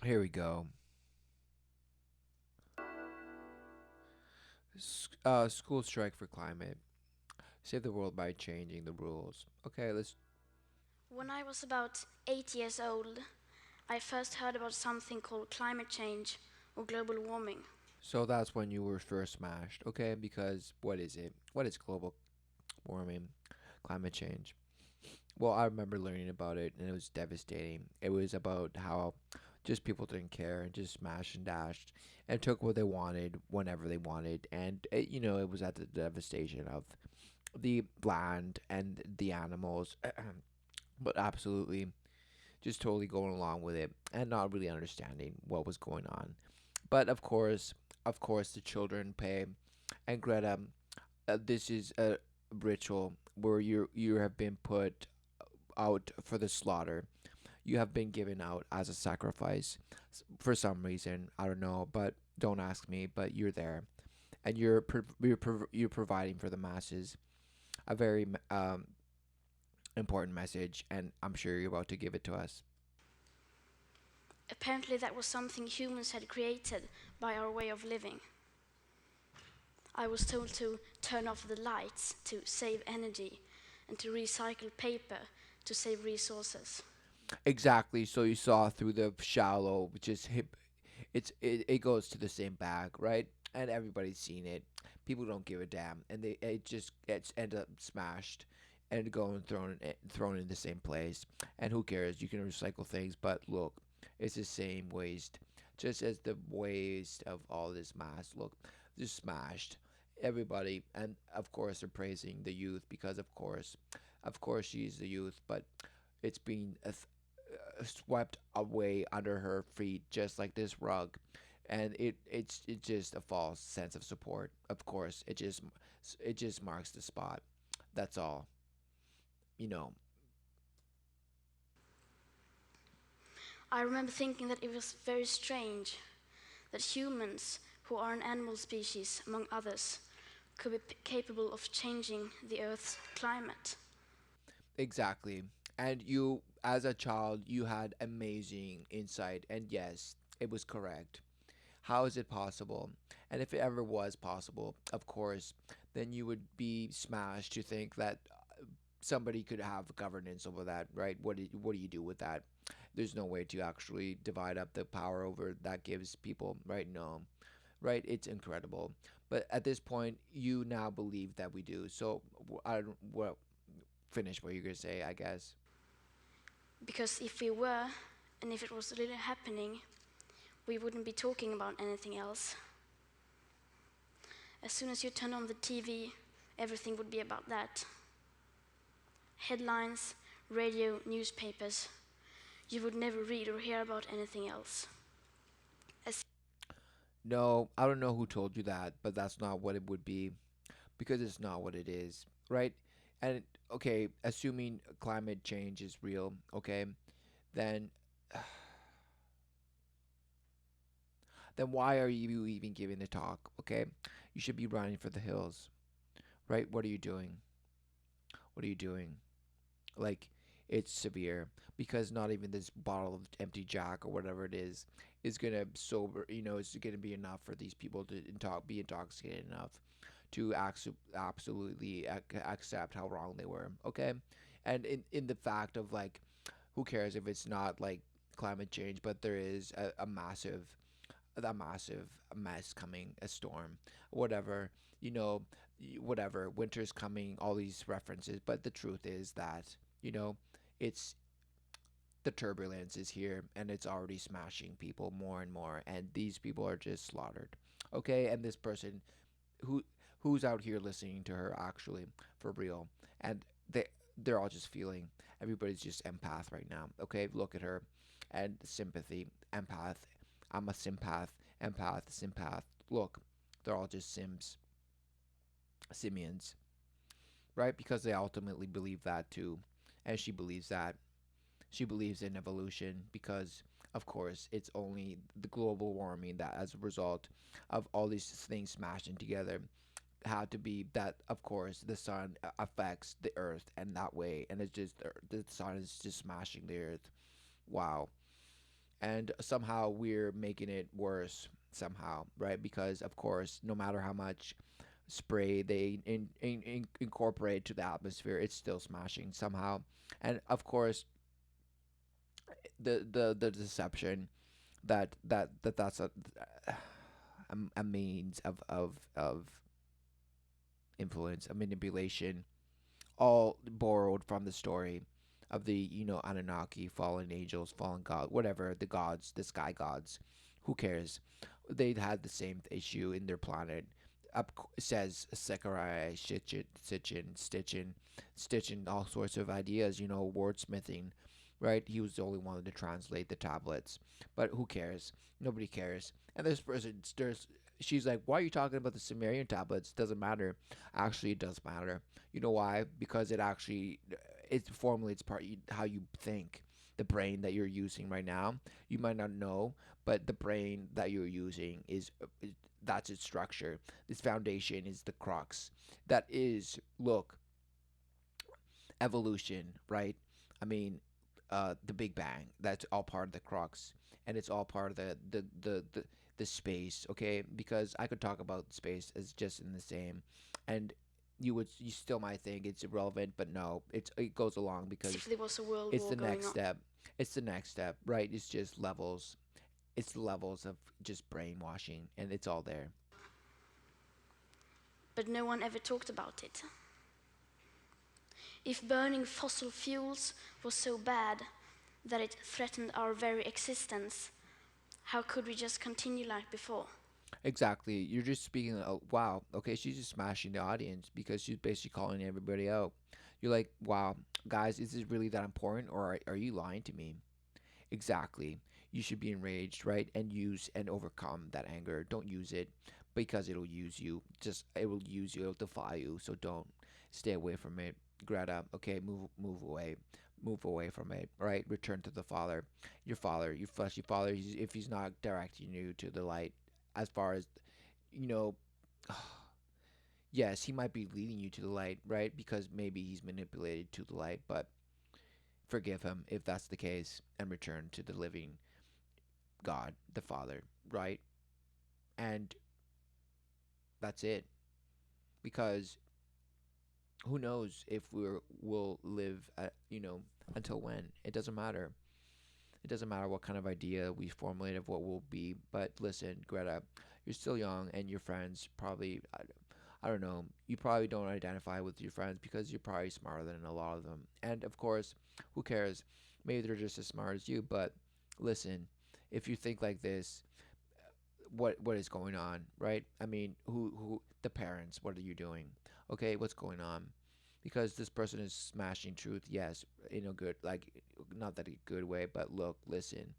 Here we go. School strike for climate. Save the world by changing the rules. Okay, let's. When I was about 8 years old, I first heard about something called climate change or global warming. So that's when you were first smashed. Okay, because what is it? What is global warming, climate change? Well, I remember learning about it, and it was devastating. It was about how just people didn't care and just smashed and dashed and took what they wanted whenever they wanted, and it was at the devastation of the land and the animals, but absolutely just totally going along with it and not really understanding what was going on. But of course, the children pay. And Greta, this is a ritual where you have been put out for the slaughter. You have been given out as a sacrifice for some reason. I don't know, but don't ask me. But you're there, and you're providing for the masses. A very important message, and I'm sure you're about to give it to us. Apparently, that was something humans had created by our way of living. I was told to turn off the lights to save energy and to recycle paper to save resources. Exactly. So you saw through the shallow, which is hip. It goes to the same bag, right? And everybody's seen it. People don't give a damn, and it just gets end up smashed and going thrown in the same place. And who cares? You can recycle things, but look, it's the same waste, just as the waste of all this mass. Look, just smashed. Everybody, and of course, they're praising the youth because, of course, she's the youth, but it's being swept away under her feet, just like this rug, and it's just a false sense of support. Of course, it just marks the spot. That's all. You know. I remember thinking that it was very strange that humans, who are an animal species among others, could be capable of changing the Earth's climate. Exactly. And you, as a child, you had amazing insight, and yes, it was correct. How is it possible? And if it ever was possible, of course, then you would be smashed to think that somebody could have governance over that, right? What do you do with that? There's no way to actually divide up the power over that gives people, right? No, right? It's incredible. But at this point, you now believe that we do. So I don't, well, finish what you're gonna say, I guess. Because if we were, and if it was really happening, we wouldn't be talking about anything else. As soon as you turn on the TV, everything would be about that. Headlines, radio, newspapers. You would never read or hear about anything else. As No, I don't know who told you that, but that's not what it would be because it's not what it is, right? And okay, assuming climate change is real, okay, then then why are you even giving the talk? Okay, you should be running for the hills, right? What are you doing? What are you doing? Like, it's severe because not even this bottle of empty Jack or whatever it is gonna sober. It's gonna be enough for these people to be intoxicated enough to absolutely accept how wrong they were. Okay, and in the fact of like, who cares if it's not like climate change, but there is a massive mess coming, a storm, whatever, whatever, winter's coming, all these references. But the truth is that, it's the turbulence is here and it's already smashing people more and more, and these people are just slaughtered. Okay, and this person who who's out here listening to her actually for real, and they're all just feeling. Everybody's just empath right now. Okay, look at her, and sympathy, empath. I'm a sympath, empath, sympath. Look, they're all just simians, right? Because they ultimately believe that too, and she believes that. She believes in evolution because, of course, it's only the global warming that, as a result of all these things smashing together, had to be that. Of course, the sun affects the earth, and that way, and it's just the sun is just smashing the earth. Wow. and somehow we're making it worse somehow, right? Because of course, no matter how much spray they incorporate to the atmosphere, it's still smashing somehow. And of course, the deception that's a means of influence, a manipulation, all borrowed from the story of the Anunnaki, fallen angels, fallen god, whatever the gods, the sky gods. Who cares? They had the same issue in their planet. Up says Sakurai, Stitching all sorts of ideas. Wordsmithing, right? He was the only one to translate the tablets. But who cares? Nobody cares. And this person, she's like, "Why are you talking about the Sumerian tablets? Doesn't matter." Actually, it does matter. You know why? Because it formulates how you think. The brain that you're using right now, you might not know, but the brain that you're using that's its structure. This foundation is the crux. That is, look, evolution, right? I mean, the Big Bang. That's all part of the crux, and it's all part of the space. Okay, because I could talk about space as just in the same, and you still might think it's irrelevant, but no, it goes along As if because there was a world it's war the going next on. step. It's the next step, right? It's just levels. It's levels of just brainwashing, and it's all there. But no one ever talked about it. If burning fossil fuels was so bad that it threatened our very existence, how could we just continue like before? Exactly. You're just speaking. Wow. Okay, she's just smashing the audience because she's basically calling everybody out. You're like, wow, guys, is this really that important, or are you lying to me? Exactly. You should be enraged, right? And use and overcome that anger. Don't use it because it'll use you. Just it will use you. It'll defy you. So don't stay away from it. Greta, okay, move away. Move away from it, right? Return to the Father. Your Father, your fleshy Father, if He's not directing you to the light, as far as, you know, yes, He might be leading you to the light, right? Because maybe He's manipulated to the light, but forgive Him if that's the case and return to the living God, the Father, right? And that's it. Because who knows if will live until when? It doesn't matter. It doesn't matter what kind of idea we formulate of what will be. But listen, Greta, you're still young, and your friends probably I don't know. You probably don't identify with your friends because you're probably smarter than a lot of them. And of course, who cares? Maybe they're just as smart as you. But listen, if you think like this, what is going on, right? I mean, who the parents? What are you doing? Okay, what's going on? Because this person is smashing truth, yes, in a good, like, not that a good way, but look, listen,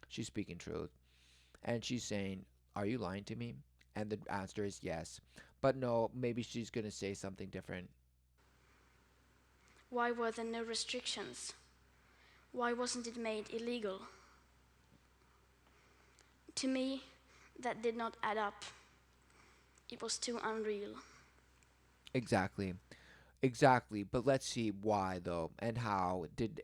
she's speaking truth, and she's saying, "Are you lying to me?" And the answer is yes, but no, maybe she's gonna say something different. Why were there no restrictions? Why wasn't it made illegal? To me, that did not add up. It was too unreal. Exactly. Exactly, but let's see why though, and how did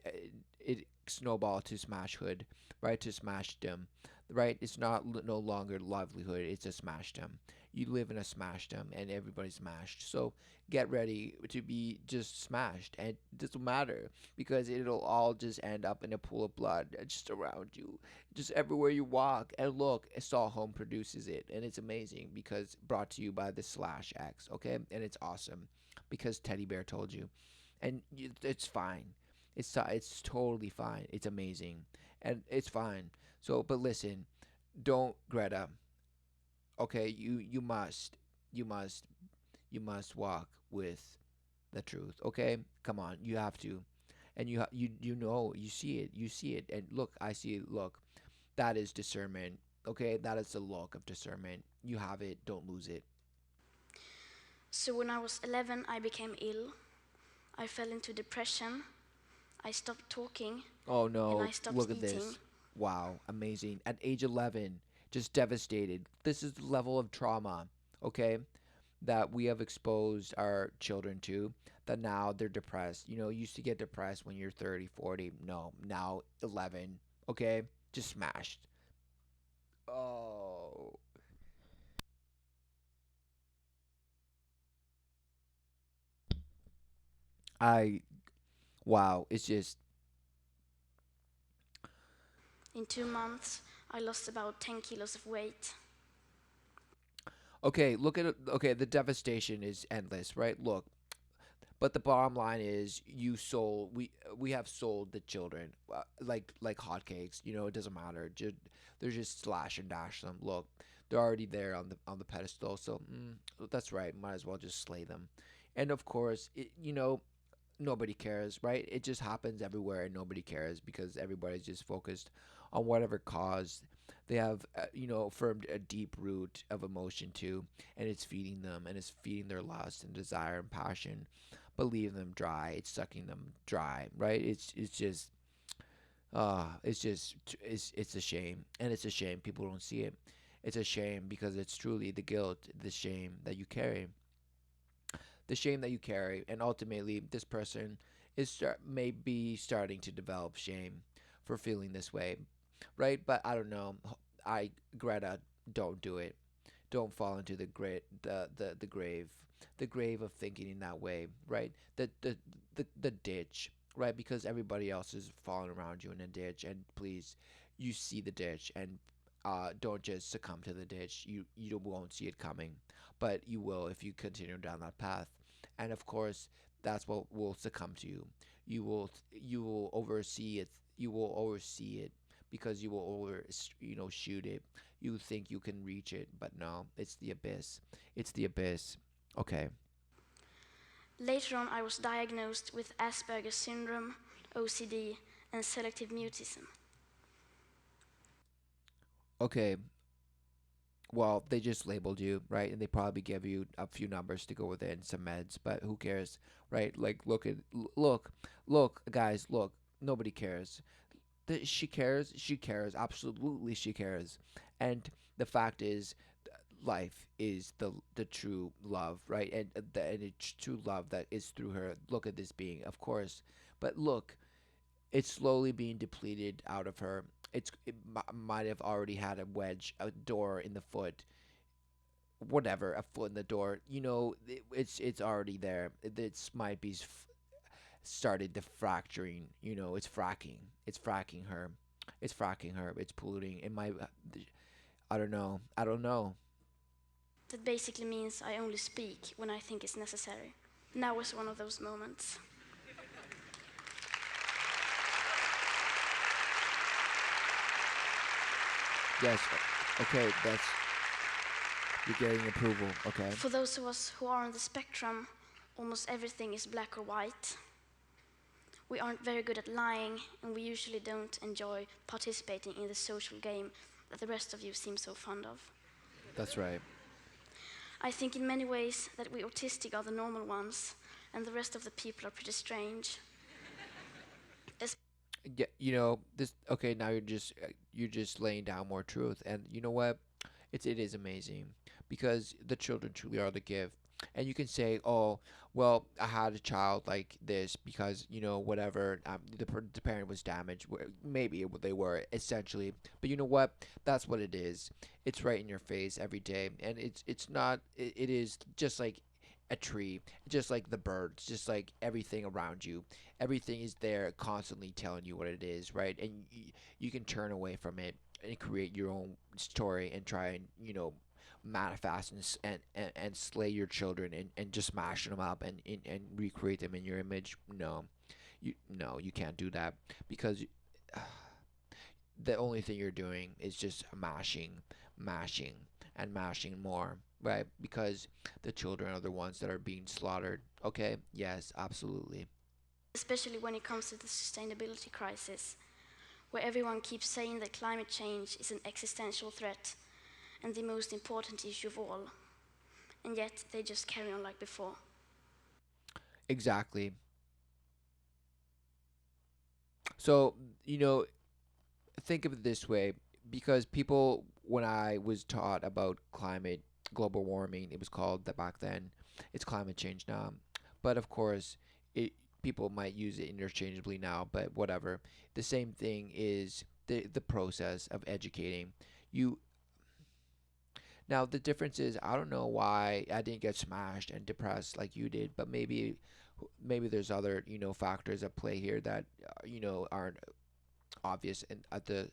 it snowball to smashhood, right? To smashdom, right? It's not no longer livelihood; it's a smashdom. You live in a smashdom, and everybody's smashed. So get ready to be just smashed, and it doesn't matter because it'll all just end up in a pool of blood just around you, just everywhere you walk. And look, Stockholm produces it, and it's amazing because brought to you by the Slash X, okay, and it's awesome because Teddy Bear told you, and it's fine. It's totally fine. It's amazing, and it's fine. So, but listen, don't Greta. Okay, you must, you must walk with the truth. Okay, come on, you have to, and you know you see it, and look, I see it. Look, that is discernment. Okay, that is the look of discernment. You have it. Don't lose it. So when I was 11, I became ill. I fell into depression. I stopped talking Oh and I no, stopped look at eating. this. Wow, amazing. At age 11, just devastated. This is the level of trauma, okay, that we have exposed our children to, that now they're depressed. You used to get depressed when you're 30, 40. No, now 11, okay? just smashed. Oh, I wow. It's just In 2 months, I lost about 10 kilos of weight. okay. Look at it. Okay, the devastation is endless, right? Look, but the bottom line is, we have sold the children like hotcakes. You know, it doesn't matter. They're just slash and dash them. Look, they're already there on the pedestal. So that's right. Might as well just slay them. And of course, nobody cares, right? It just happens everywhere, and nobody cares because everybody's just focused on whatever cause they have, formed a deep root of emotion to, and it's feeding them, and it's feeding their lust and desire and passion, but leaving them dry. It's sucking them dry, right? It's a shame, and it's a shame people don't see it. It's a shame because it's truly the guilt, the shame that you carry, and ultimately this person may be starting to develop shame for feeling this way, right? But I don't know. I Greta, don't do it. Don't fall into the grave of thinking in that way, right? The ditch, right? Because everybody else is falling around you in a ditch, and please, you see the ditch, and don't just succumb to the ditch. You won't see it coming, but you will if you continue down that path. And of course, that's what will succumb to you. You will oversee it. You will oversee it because you will shoot it. You think you can reach it, but no, it's the abyss. It's the abyss. Okay. Later on, I was diagnosed with Asperger's syndrome, OCD, and selective mutism. Okay. Well, they just labeled you, right? And they probably gave you a few numbers to go with it and some meds, but who cares, right? Like, look, guys, look. Nobody cares. She cares. She cares. Absolutely, she cares. And the fact is, life is the true love, right? And true love that is through her. Look at this being, of course, but look, it's slowly being depleted out of her. Might have already had a door in the foot, whatever, a foot in the door. It's already there. It's might be started the fracturing. It's fracking. It's fracking her. It's fracking her. It's polluting. It might. I don't know. I don't know. That basically means I only speak when I think it's necessary. Now was one of those moments. Yes. Okay. That's You're getting approval. Okay. For those of us who are on the spectrum, almost everything is black or white. We aren't very good at lying, and we usually don't enjoy participating in the social game that the rest of you seem so fond of. That's right. I think in many ways that we autistic are the normal ones, and the rest of the people are pretty strange. Yeah. This. Okay. Now you're just laying down more truth, and you know what? It is amazing because the children truly are the gift. And you can say, oh, well, I had a child like this because whatever, the parent was damaged. Maybe they were essentially, but you know what? That's what it is. It's right in your face every day, and it's not. It is just like a tree, just like the birds, just like everything around you. Everything is there, constantly telling you what it is, right? And you can turn away from it and create your own story and try and manifest and slay your children and just mash them up and recreate them in your image. No, you can't do that because the only thing you're doing is just mashing and mashing more, right? Because the children are the ones that are being slaughtered. Okay, yes, absolutely. Especially when it comes to the sustainability crisis, where everyone keeps saying that climate change is an existential threat and the most important issue of all, and yet they just carry on like before. Exactly. So, you know, think of it this way, because people, when I was taught about global warming, it was called that back then. It's climate change now. But of course, it people might use it interchangeably now, but whatever. The same thing is the process of educating you. Now the difference is I don't know why I didn't get smashed and depressed like you did, but maybe there's other factors at play here that aren't obvious and at the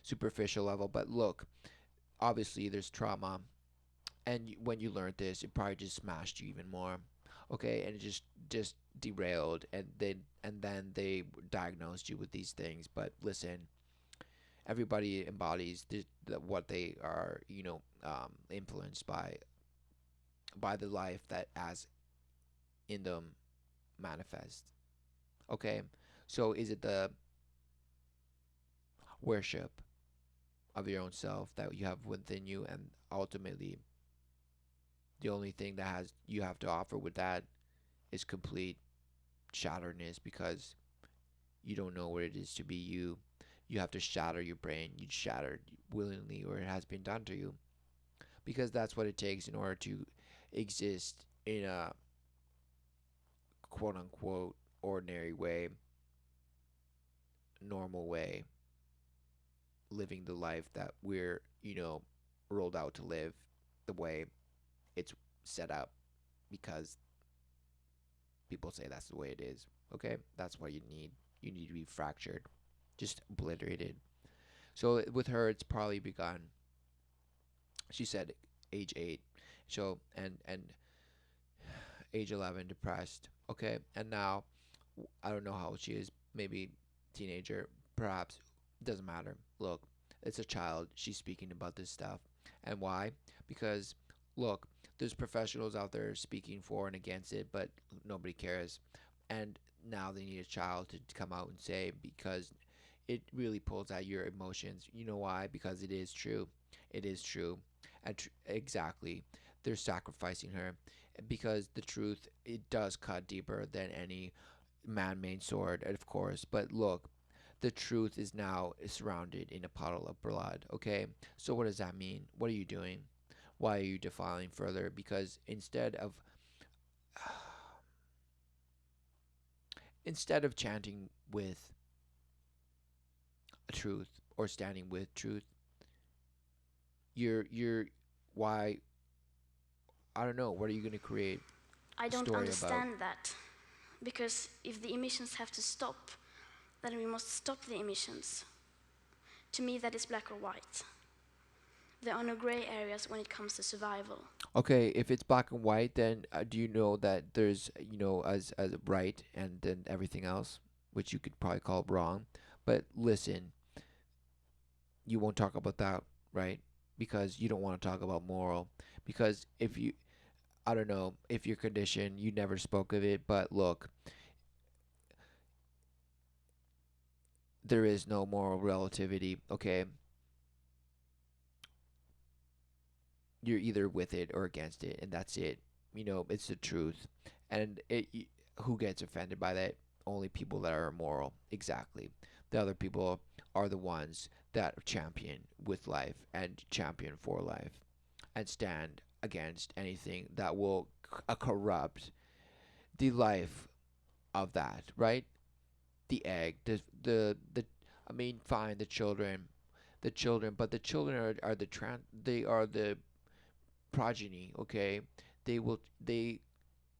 superficial level. But look, obviously there's trauma, and when you learned this, it probably just smashed you even more. Okay, and it just derailed, and then they diagnosed you with these things. But listen, everybody embodies what they are, influenced by the life that as in them manifest. Okay, so is it the worship of your own self that you have within you, and ultimately the only thing that has you have to offer with that is complete shatteredness because you don't know what it is to be you. You have to shatter your brain. You shatter willingly, or it has been done to you, because that's what it takes in order to exist in a quote unquote ordinary way, normal way, living the life that we're, rolled out to live the way it's set up because people say that's the way it is. Okay? That's what you need. You need to be fractured, just obliterated. So with her, it's probably begun. She said age 8. So and age 11 depressed. Okay? And now I don't know how old she is, maybe teenager, perhaps. Doesn't matter. Look, it's a child. She's speaking about this stuff. And why? Because, look, there's professionals out there speaking for and against it, but nobody cares. And now they need a child to come out and say because it really pulls out your emotions. You know why? Because it is true. It is true. And exactly. They're sacrificing her because the truth, it does cut deeper than any man-made sword, of course. But look, the truth is now surrounded in a puddle of blood. Okay, so what does that mean? What are you doing? Why are you defiling further? Because instead of chanting with truth or standing with truth, you're why I don't know. What are you going to create I a don't story about? understand that. Because if the emissions have to stop, then we must stop the emissions. To me, that is black or white. There are no gray areas when it comes to survival. Okay, if it's black and white, then do you know that there's as right and then everything else, which you could probably call wrong. But listen, you won't talk about that, right? Because you don't want to talk about moral. Because if you, I don't know, if you're conditioned, you never spoke of it. But look, there is no moral relativity. Okay, you're either with it or against it, and that's it. It's the truth. And who gets offended by that? Only people that are immoral. Exactly. The other people are the ones that champion with life and champion for life and stand against anything that will corrupt the life of that, right? The egg, the I mean, fine, the children, but the children are they are the progeny. Okay, they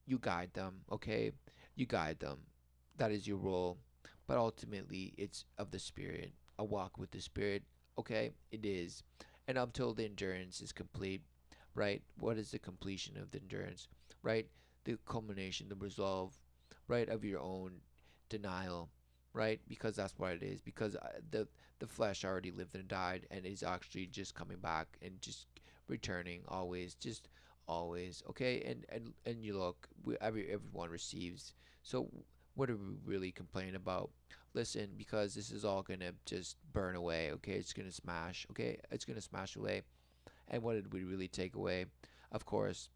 you guide them. Okay, you guide them. That is your role. But ultimately, it's of the spirit. A walk with the spirit. Okay, it is. And until the endurance is complete, right? What is the completion of the endurance, right? The culmination, the resolve, right, of your own denial, right? Because that's what it is. Because the flesh already lived and died, and is actually just coming back and just returning always, just always. Okay, and you look, everyone receives. So what are we really complaining about? Listen, because this is all gonna just burn away. Okay, it's gonna smash. Okay, it's gonna smash away. And what did we really take away? Of course,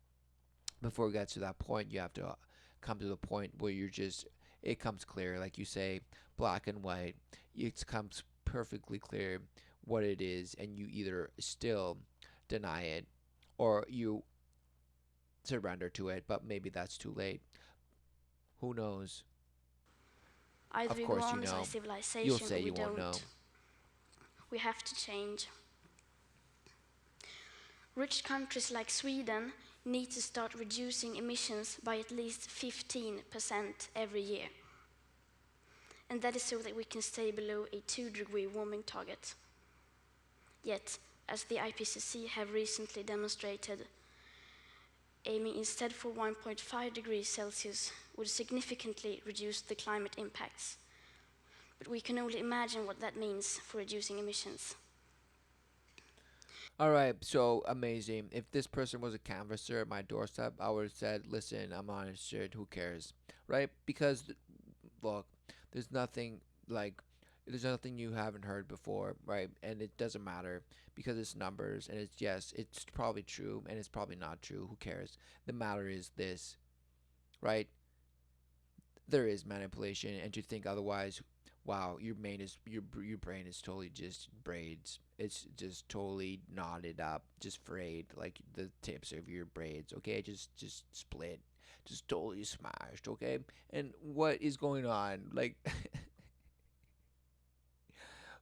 before we get to that point, you have to come to the point where it comes clear, like you say, black and white. It comes perfectly clear what it is, and you either still deny it or you surrender to it, but maybe that's too late. Who knows? Either Of we go course, on as a you'll civilization or say we you won't know. don't. we have to change. Rich countries like Sweden need to start reducing emissions by at least 15% every year. And that is so that we can stay below a 2-degree warming target. Yet, as the IPCC have recently demonstrated, aiming instead for 1.5 degrees Celsius would significantly reduce the climate impacts. But we can only imagine what that means for reducing emissions. All right, so amazing. If this person was a canvasser at my doorstep, I would have said, "Listen, I'm on shit. Who cares?" Right? Because look, there's nothing like there's nothing you haven't heard before, right? And it doesn't matter because it's numbers and it's yes, it's probably true and it's probably not true. Who cares? The matter is this, right? There is manipulation, and to think otherwise, wow, your brain is totally just braids. It's just totally knotted up, just frayed like the tips of your braids. Okay, just split, just totally smashed. Okay, and what is going on? Like,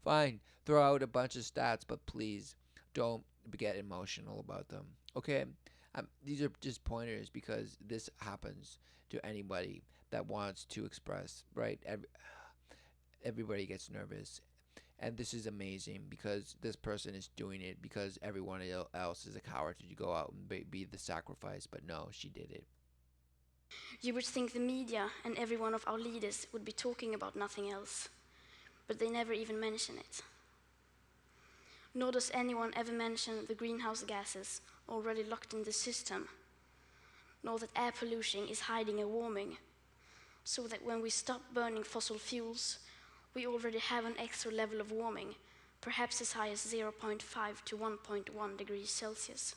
fine, throw out a bunch of stats, but please don't get emotional about them. Okay, these are just pointers because this happens to anybody that wants to express, right? Everybody gets nervous. And this is amazing because this person is doing it because everyone else is a coward to go out and be the sacrifice. But no, she did it. You would think the media and every one of our leaders would be talking about nothing else, but they never even mention it. Nor does anyone ever mention the greenhouse gases already locked in the system, nor that air pollution is hiding a warming, so that when we stop burning fossil fuels, we already have an extra level of warming, perhaps as high as zero point 0.5 to 1.1 degrees Celsius.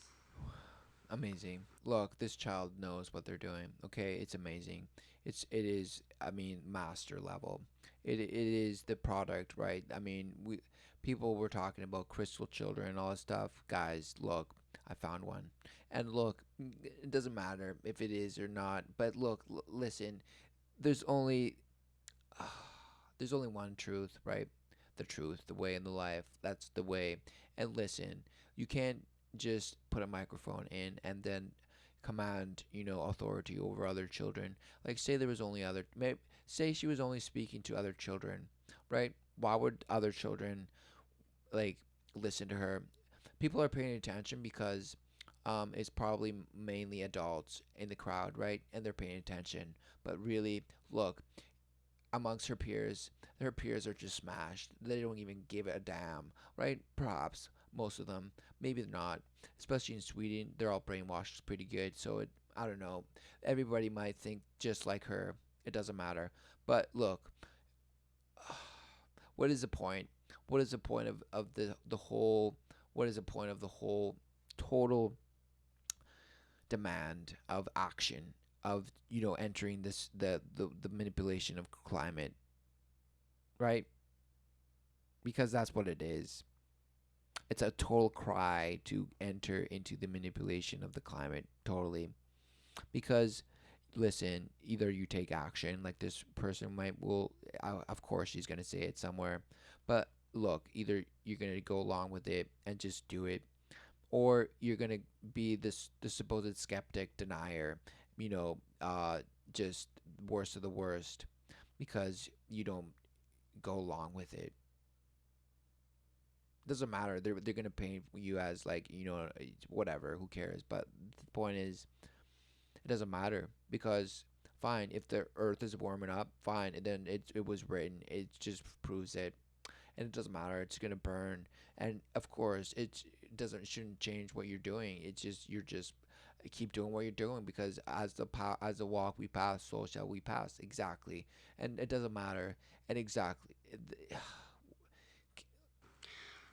Amazing. Look, this child knows what they're doing. Okay, it's amazing. It is. I mean, master level. It is the product, right? I mean, we people were talking about crystal children and all this stuff. Guys, look, I found one, and look, it doesn't matter if it is or not. But look, listen. There's only there's only one truth, right? The truth, the way, and the life. That's the way. And listen, you can't just put a microphone in and then command, authority over other children. Like, say there was only other, say she was only speaking to other children, right? Why would other children like listen to her? People are paying attention because it's probably mainly adults in the crowd, right? And they're paying attention. But really, look, amongst her peers are just smashed. They don't even give it a damn, right? Perhaps most of them, maybe not. Especially in Sweden, they're all brainwashed pretty good. So I don't know. Everybody might think just like her. It doesn't matter. But look, what is the point? What is the point of the whole? What is the point of the whole total demand of action of entering this the manipulation of climate, right? Because that's what it is. It's a total cry to enter into the manipulation of the climate totally. Because listen, either you take action, like this person might will, of course she's gonna say it somewhere, but look, either you're gonna go along with it and just do it, or you're gonna be this the supposed skeptic denier, you know, just worst of the worst, because you don't go along with it. Doesn't matter. They're gonna paint you as like whatever. Who cares? But the point is, it doesn't matter because fine if the Earth is warming up, fine. And then it was written. It just proves it, and it doesn't matter. It's gonna burn, and of course it doesn't shouldn't change what you're doing. It's just you're just keep doing what you're doing because as the walk we pass, so shall we pass. Exactly, and it doesn't matter. And exactly.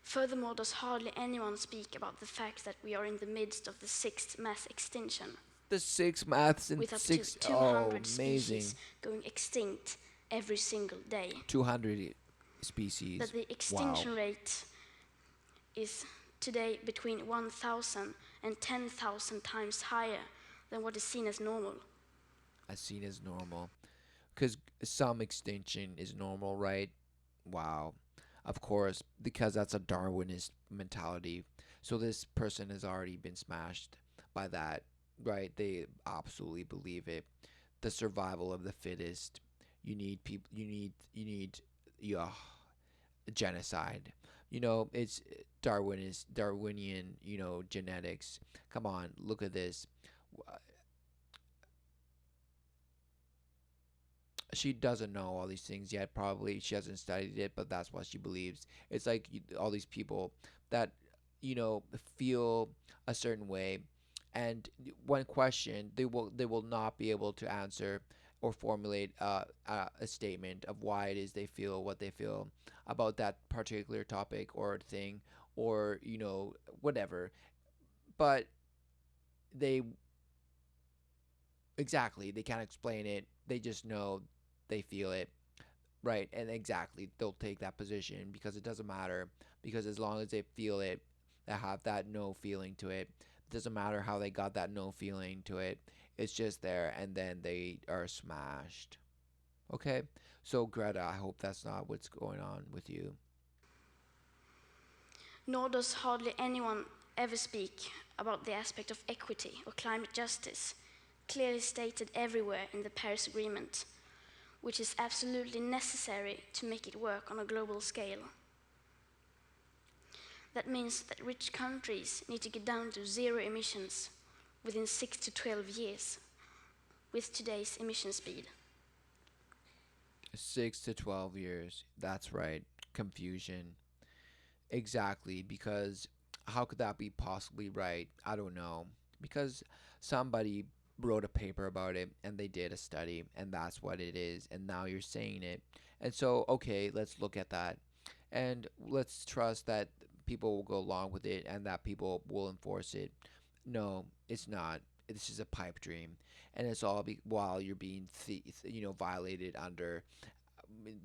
Furthermore, does hardly anyone speak about the fact that we are in the midst of the sixth mass extinction, The six maths and with up to six. Oh, 200 species amazing. going extinct every single day? 200 That species. the Wow. extinction rate is today between 1,000 and 10,000 times higher than what is seen as normal. As seen as normal. Because some extinction is normal, right? Wow. Of course, because that's a Darwinist mentality. So this person has already been smashed by that, right? They absolutely believe it. The survival of the fittest. You need people. You need yeah, genocide. It's Darwinian. Genetics. Come on, look at this. She doesn't know all these things yet. Probably she hasn't studied it, but that's what she believes. It's like all these people that feel a certain way, and when questioned, they will not be able to answer or formulate a statement of why it is they feel what they feel about that particular topic or thing, or whatever. But they exactly, they can't explain it. They just know they feel it. Right, and exactly, they'll take that position because it doesn't matter. Because as long as they feel it, they have that no feeling to it. It doesn't matter how they got that no feeling to it. It's just there, and then they are smashed. Okay, so Greta, I hope that's not what's going on with you. Nor does hardly anyone ever speak about the aspect of equity or climate justice, clearly stated everywhere in the Paris Agreement, which is absolutely necessary to make it work on a global scale. That means that rich countries need to get down to zero emissions within 6 to 12 years with today's emission speed. 6 to 12 years. That's right. Confusion. Exactly, because how could that be possibly right? I don't know. Because somebody wrote a paper about it and they did a study, and that's what it is, and now you're saying it. And so, okay, let's look at that. And let's trust that people will go along with it and that people will enforce it. No, it's not. This is a pipe dream, and it's all while you're being violated under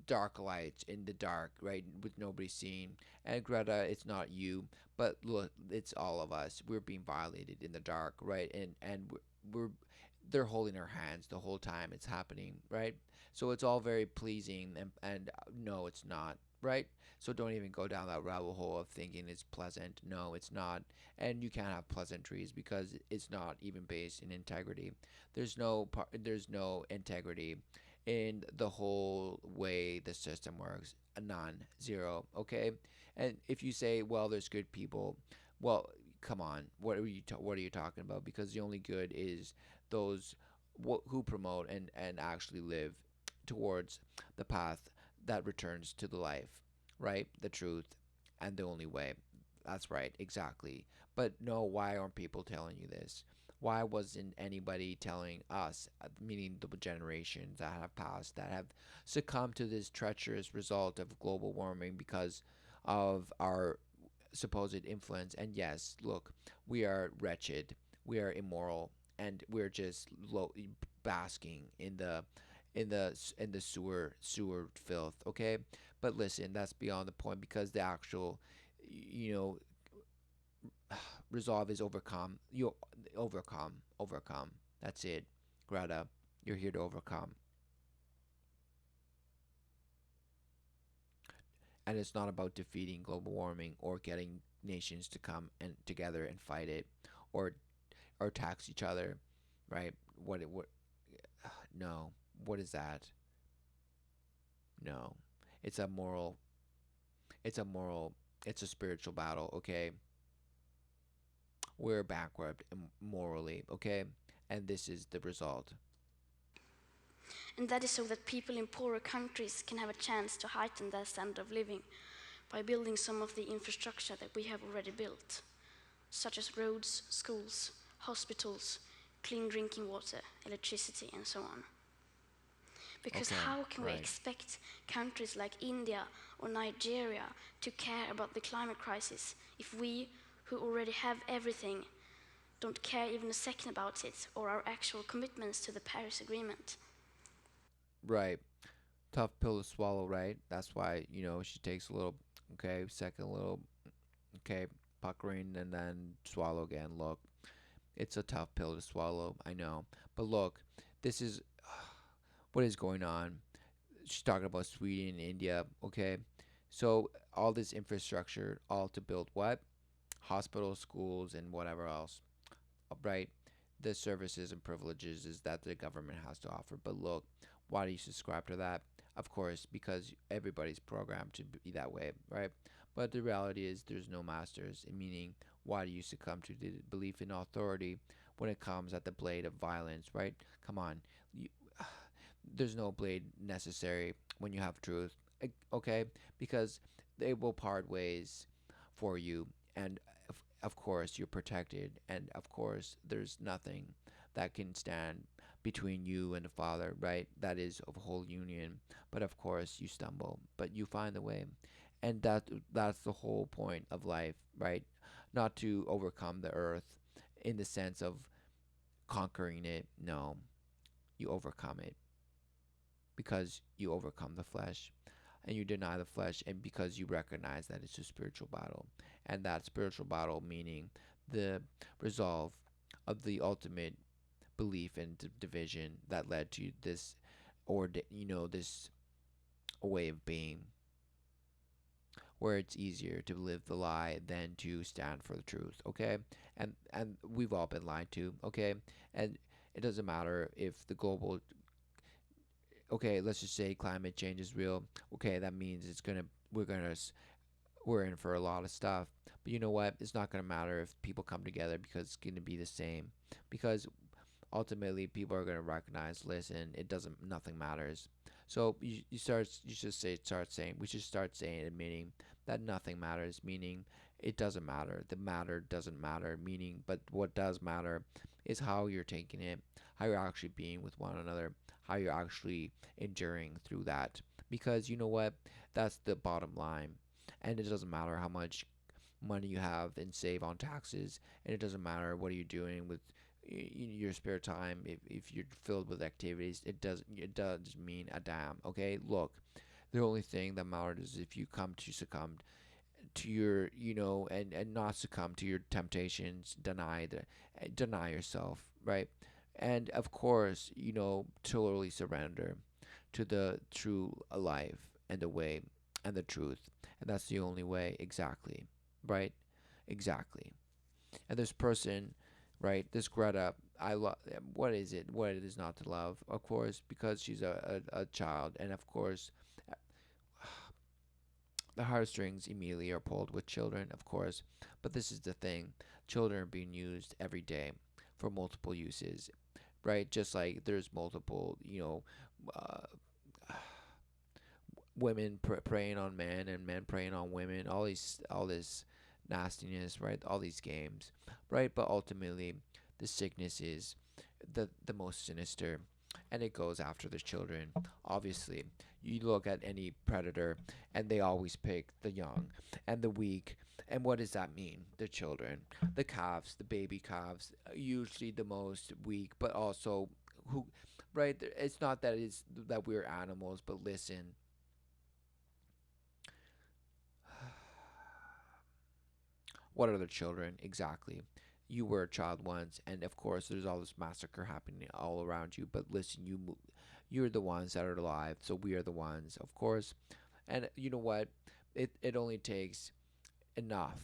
dark lights in the dark, right, with nobody seeing. And Greta, it's not you, but look, it's all of us. We're being violated in the dark, right? And we're they're holding our hands the whole time it's happening, right? So it's all very pleasing, and no, it's not, right? So don't even go down that rabbit hole of thinking it's pleasant. No, it's not. And you can't have pleasantries because it's not even based in integrity. There's no integrity in the whole way the system works. None, zero. Okay, and if you say, well, there's good people, well, come on, what are you talking about? Because the only good is those who promote and actually live towards the path that returns to the life, right? The truth and the only way. That's right, exactly. But no, why aren't people telling you this? Why wasn't anybody telling us, meaning the generations that have passed, that have succumbed to this treacherous result of global warming because of our supposed influence? And yes, look, we are wretched, we are immoral, and we're just basking in the sewer filth. Okay, but listen, that's beyond the point because the actual, you know, resolve is overcome. You overcome. That's it, Greta. You're here to overcome, and it's not about defeating global warming or getting nations to come and together and fight it, or tax each other, right? What? No. What is that? No. It's a moral. It's a moral. It's a spiritual battle. Okay, we're bankrupt morally. Okay, and this is the result. And that is so that people in poorer countries can have a chance to heighten their standard of living by building some of the infrastructure that we have already built, such as roads, schools, hospitals, clean drinking water, electricity, and so on. Because Okay, how can we right. expect countries like India or Nigeria to care about the climate crisis if we, who already have everything, don't care even a second about it or our actual commitments to the Paris Agreement? Right. Tough pill to swallow, right? That's why, she takes a little, okay, second little, okay, puckering and then swallow again. Look, it's a tough pill to swallow, I know. But look, this is what is going on. She's talking about Sweden and India, okay? So all this infrastructure, all to build what? Hospitals, schools, and whatever else, right? The services and privileges is that the government has to offer. But look, why do you subscribe to that? Of course, because everybody's programmed to be that way, right? But the reality is there's no masters, meaning why do you succumb to the belief in authority when it comes at the blade of violence, right? Come on. You, there's no blade necessary when you have truth, okay? Because they will part ways for you, and of course you're protected, and of course there's nothing that can stand between you and the Father, right? That is of whole union. But of course you stumble, but you find the way, and that's the whole point of life, right? Not to overcome the earth in the sense of conquering it. No, you overcome it because you overcome the flesh, and you deny the flesh, and because you recognize that it's a spiritual battle, and that spiritual battle meaning the resolve of the ultimate belief and division that led to this, or this way of being where it's easier to live the lie than to stand for the truth, okay? And we've all been lied to, okay? And it doesn't matter if the global, okay, let's just say climate change is real. Okay, that means we're gonna we're in for a lot of stuff. But you know what? It's not gonna matter if people come together because it's gonna be the same. Because ultimately, people are gonna recognize, listen, it doesn't, nothing matters. So you should start saying, we should start saying, admitting that nothing matters, meaning it doesn't matter. The matter doesn't matter, meaning, but what does matter is how you're taking it, how you're actually being with one another, how you're actually enduring through that. Because you know what? That's the bottom line. And it doesn't matter how much money you have and save on taxes, and it doesn't matter what are you doing with your spare time. If you're filled with activities, it does mean a damn, okay? Look, the only thing that matters is if you come to succumb to your, and not succumb to your temptations, deny yourself, right? And of course, totally surrender to the true life and the way and the truth. And that's the only way, exactly, right? Exactly. And this person, right, this Greta, I love. What is it? What it is not to love? Of course, because she's a child, and of course, the heartstrings immediately are pulled with children, of course. But this is the thing: children are being used every day for multiple uses, right? Just like there's multiple, uh, women preying on men and men preying on women, all this nastiness, right? All these games, right? But ultimately the sickness is the most sinister, and it goes after the children. Obviously, you look at any predator and they always pick the young and the weak. And what does that mean? The children, the calves, the baby calves, usually the most weak, but also who, right? It's not that it's that we're animals, but listen, what are the children exactly? You were a child once, and of course, there's all this massacre happening all around you. But listen, you're the ones that are alive, so we are the ones, of course. And you know what? It only takes enough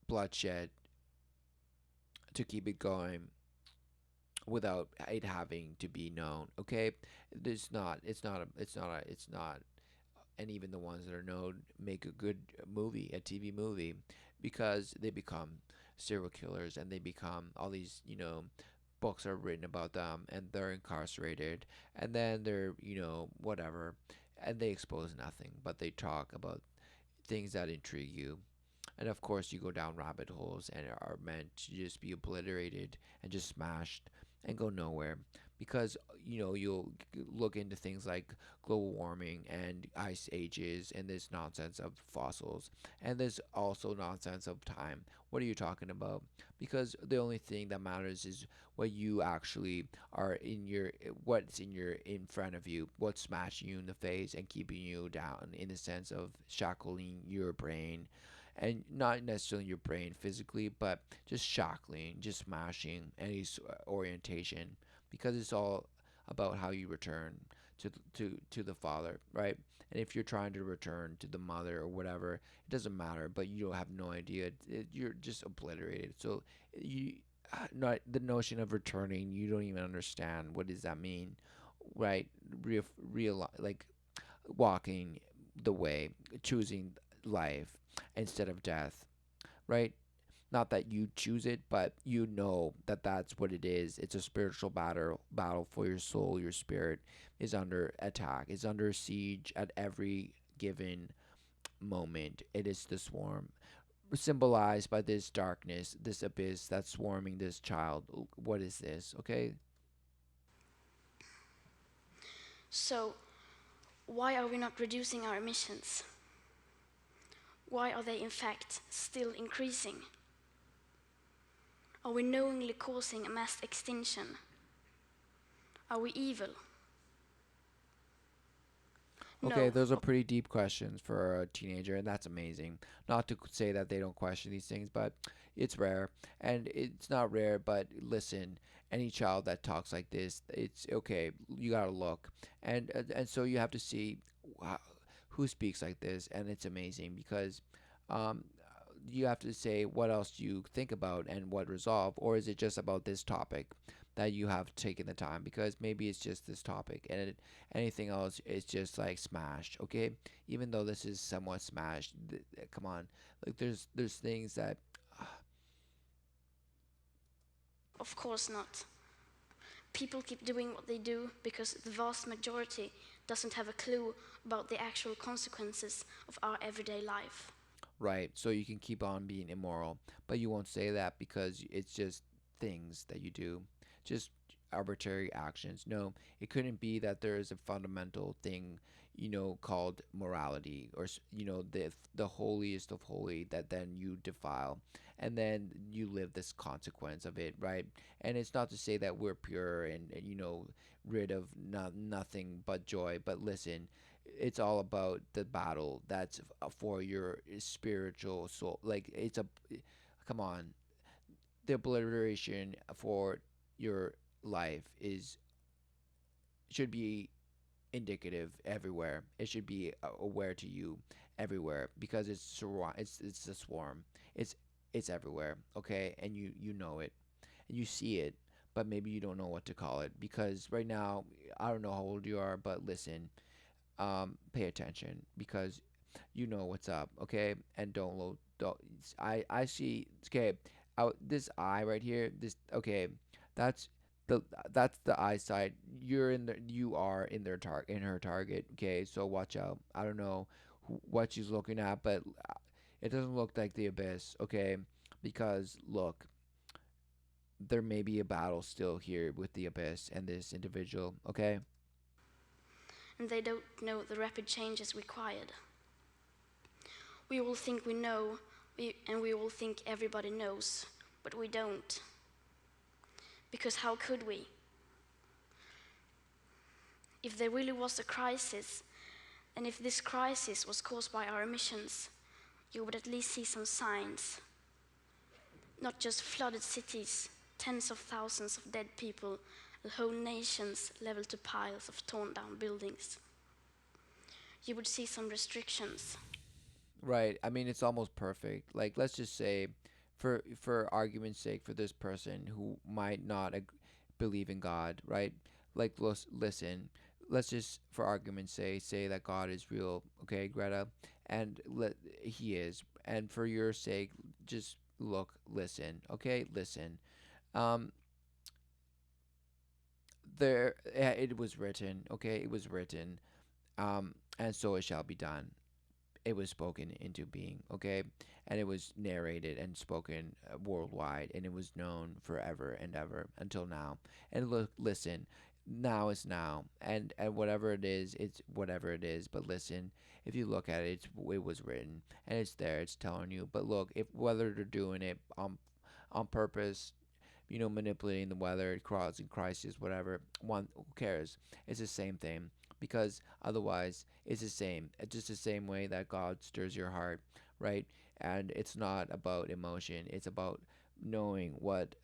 bloodshed to keep it going without it having to be known. Okay, it's not. And even the ones that are known make a good movie, a TV movie, because they become serial killers, and they become all these, books are written about them, and they're incarcerated, and then they're, whatever, and they expose nothing, but they talk about things that intrigue you. And of course, you go down rabbit holes and are meant to just be obliterated and just smashed and go nowhere. Because, you'll look into things like global warming and ice ages and this nonsense of fossils and this also nonsense of time. What are you talking about? Because the only thing that matters is what you actually are what's in front of you, what's smashing you in the face and keeping you down in the sense of shackling your brain, and not necessarily your brain physically, but just shackling, just smashing any orientation, because it's all about how you return to the father, right? And if you're trying to return to the mother or whatever, it doesn't matter. But you don't have no idea. You're just obliterated. So you not the notion of returning. You don't even understand what does that mean, right? Real like walking the way, choosing life instead of death, right? Not that you choose it, but you know that that's what it is. It's a spiritual battle for your soul. Your spirit is under attack, is under siege at every given moment. It is the swarm, symbolized by this darkness, this abyss that's swarming this child. What is this? Okay. So, why are we not reducing our emissions? Why are they in fact still increasing? Are we knowingly causing a mass extinction? Are we evil? Okay, No. those are pretty deep questions for a teenager, and that's amazing. Not to say that they don't question these things, but it's rare. And it's not rare, but listen, any child that talks like this, it's okay. You gotta look, and so you have to see wh- who speaks like this, and it's amazing because um, you have to say what else do you think about and what resolve, or is it just about this topic that you have taken the time? Because maybe it's just this topic, and anything else is just like smashed. Okay, even though this is somewhat smashed, come on, like there's things that Of course not. People keep doing what they do because the vast majority doesn't have a clue about the actual consequences of our everyday life. right. So you can keep on being immoral, but you won't say that because it's just things that you do, just arbitrary actions. No, it couldn't be that there is a fundamental thing, called morality, or the holiest of holy that then you defile, and then you live this consequence of it, right? And it's not to say that we're pure and rid of nothing but joy, but listen, it's all about the battle that's for your spiritual soul. Like it's a come on, the obliteration for your life is should be indicative everywhere. It should be aware to you everywhere because it's a swarm. It's it's everywhere, okay? And you know it. And you see it, but maybe you don't know what to call it because right now I don't know how old you are, but listen, pay attention because you know what's up, okay? And don't load. Don't, I see. Okay, out this eye right here. This okay. That's the that's the eyesight. You are in their in her target. Okay, so watch out. I don't know what she's looking at, but it doesn't look like the abyss. Okay, because look, there may be a battle still here with the abyss and this individual. Okay. And they don't know the rapid changes required. We all think we know, and we all think everybody knows, but we don't. Because how could we? If there really was a crisis, and if this crisis was caused by our emissions, you would at least see some signs. Not just flooded cities, tens of thousands of dead people, and whole nations leveled to piles of torn down buildings. You would see some restrictions. Right. I mean, it's almost perfect. Like, let's just say, for argument's sake, for this person who might not believe in God, right? Like, listen. Let's just, for argument's sake, say that God is real. Okay, Greta, and he is. And for your sake, just look, listen. Okay, listen. Um, it was written. Okay, it was written. And so it shall be done. It was spoken into being, okay? And it was narrated and spoken worldwide, and it was known forever and ever until now. And look, listen, now is now, and whatever it is, it's whatever it is. But listen, if you look at it, it was written and it's there. It's telling you. But look, if whether they're doing it on purpose, manipulating the weather, causing crisis, whatever. Who cares? It's the same thing because otherwise, it's the same. It's just the same way that God stirs your heart, right? And it's not about emotion. It's about knowing what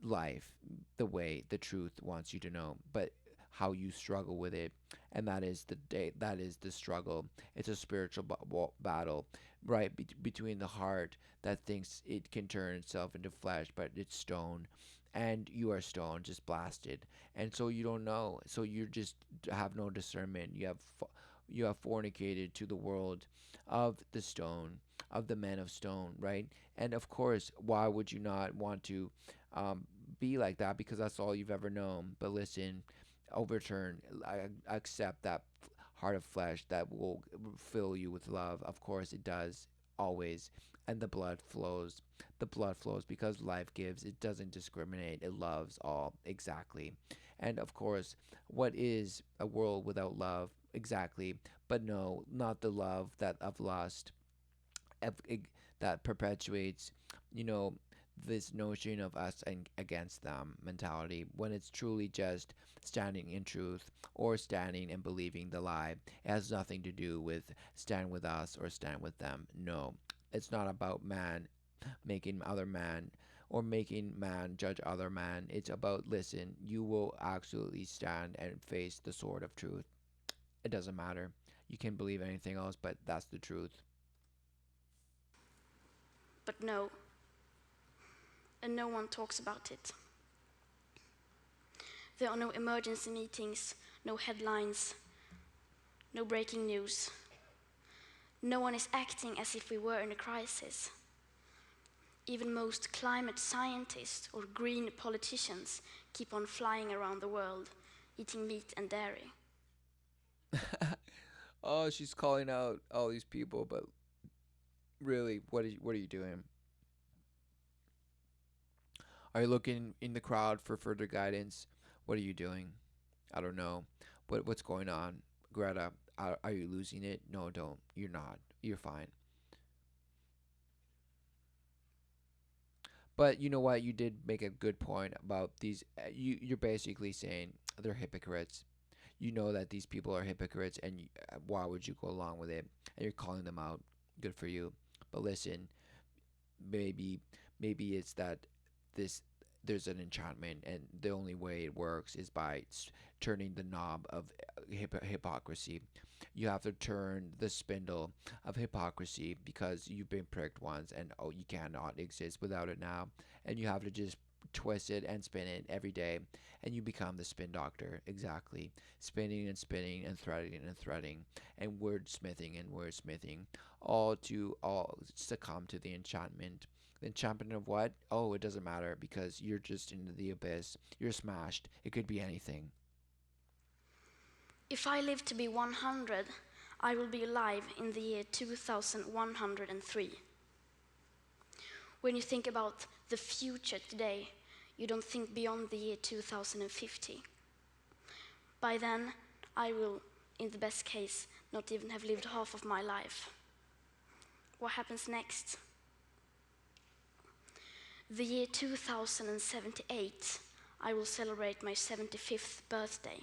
life, the way, the truth wants you to know. But how you struggle with it, and that is the struggle. It's a spiritual battle, right, between the heart that thinks it can turn itself into flesh, but it's stone, and you are stone, just blasted, and so you don't know. So you just have no discernment. You have fornicated to the world of the stone, of the men of stone, right? And of course, why would you not want to um, be like that? Because that's all you've ever known. But listen, overturn, accept that heart of flesh that will fill you with love. Of course, it does always. And the blood flows. The blood flows because life gives. It doesn't discriminate. It loves all exactly. And of course, what is a world without love? Exactly. But no, not the love that of lust that perpetuates, you know, this notion of us and against them mentality, when it's truly just standing in truth or standing and believing the lie. It has nothing to do with stand with us or stand with them. No, it's not about man making other man or making man judge other man. It's about, listen, you will absolutely stand and face the sword of truth. It doesn't matter. You can believe anything else, but that's the truth. But no, and no one talks about it. There are no emergency meetings, no headlines, no breaking news. No one is acting as if we were in a crisis. Even most climate scientists or green politicians keep on flying around the world, eating meat and dairy. Oh, she's calling out all these people, but really, what are you doing? Are you looking in the crowd for further guidance? What are you doing? I don't know. What's going on, Greta? Are you losing it? No, don't. You're not. You're fine. But you know what? You did make a good point about these. You're basically saying they're hypocrites. You know that these people are hypocrites, and why would you go along with it? And you're calling them out. Good for you. But listen, maybe maybe it's that this there's an enchantment, and the only way it works is by turning the knob of hypocrisy. You have to turn the spindle of hypocrisy because you've been pricked once, and oh, you cannot exist without it now, and you have to just twist it and spin it every day, and you become the spin doctor. Exactly, spinning and spinning and threading and wordsmithing and wordsmithing, all succumb to the enchantment. The enchantment of what? Oh, it doesn't matter because you're just into the abyss. You're smashed. It could be anything. If I live to be 100, I will be alive in the year 2103. When you think about the future today, you don't think beyond the year 2050. By then, I will, in the best case, not even have lived half of my life. What happens next? The year 2078, I will celebrate my 75th birthday.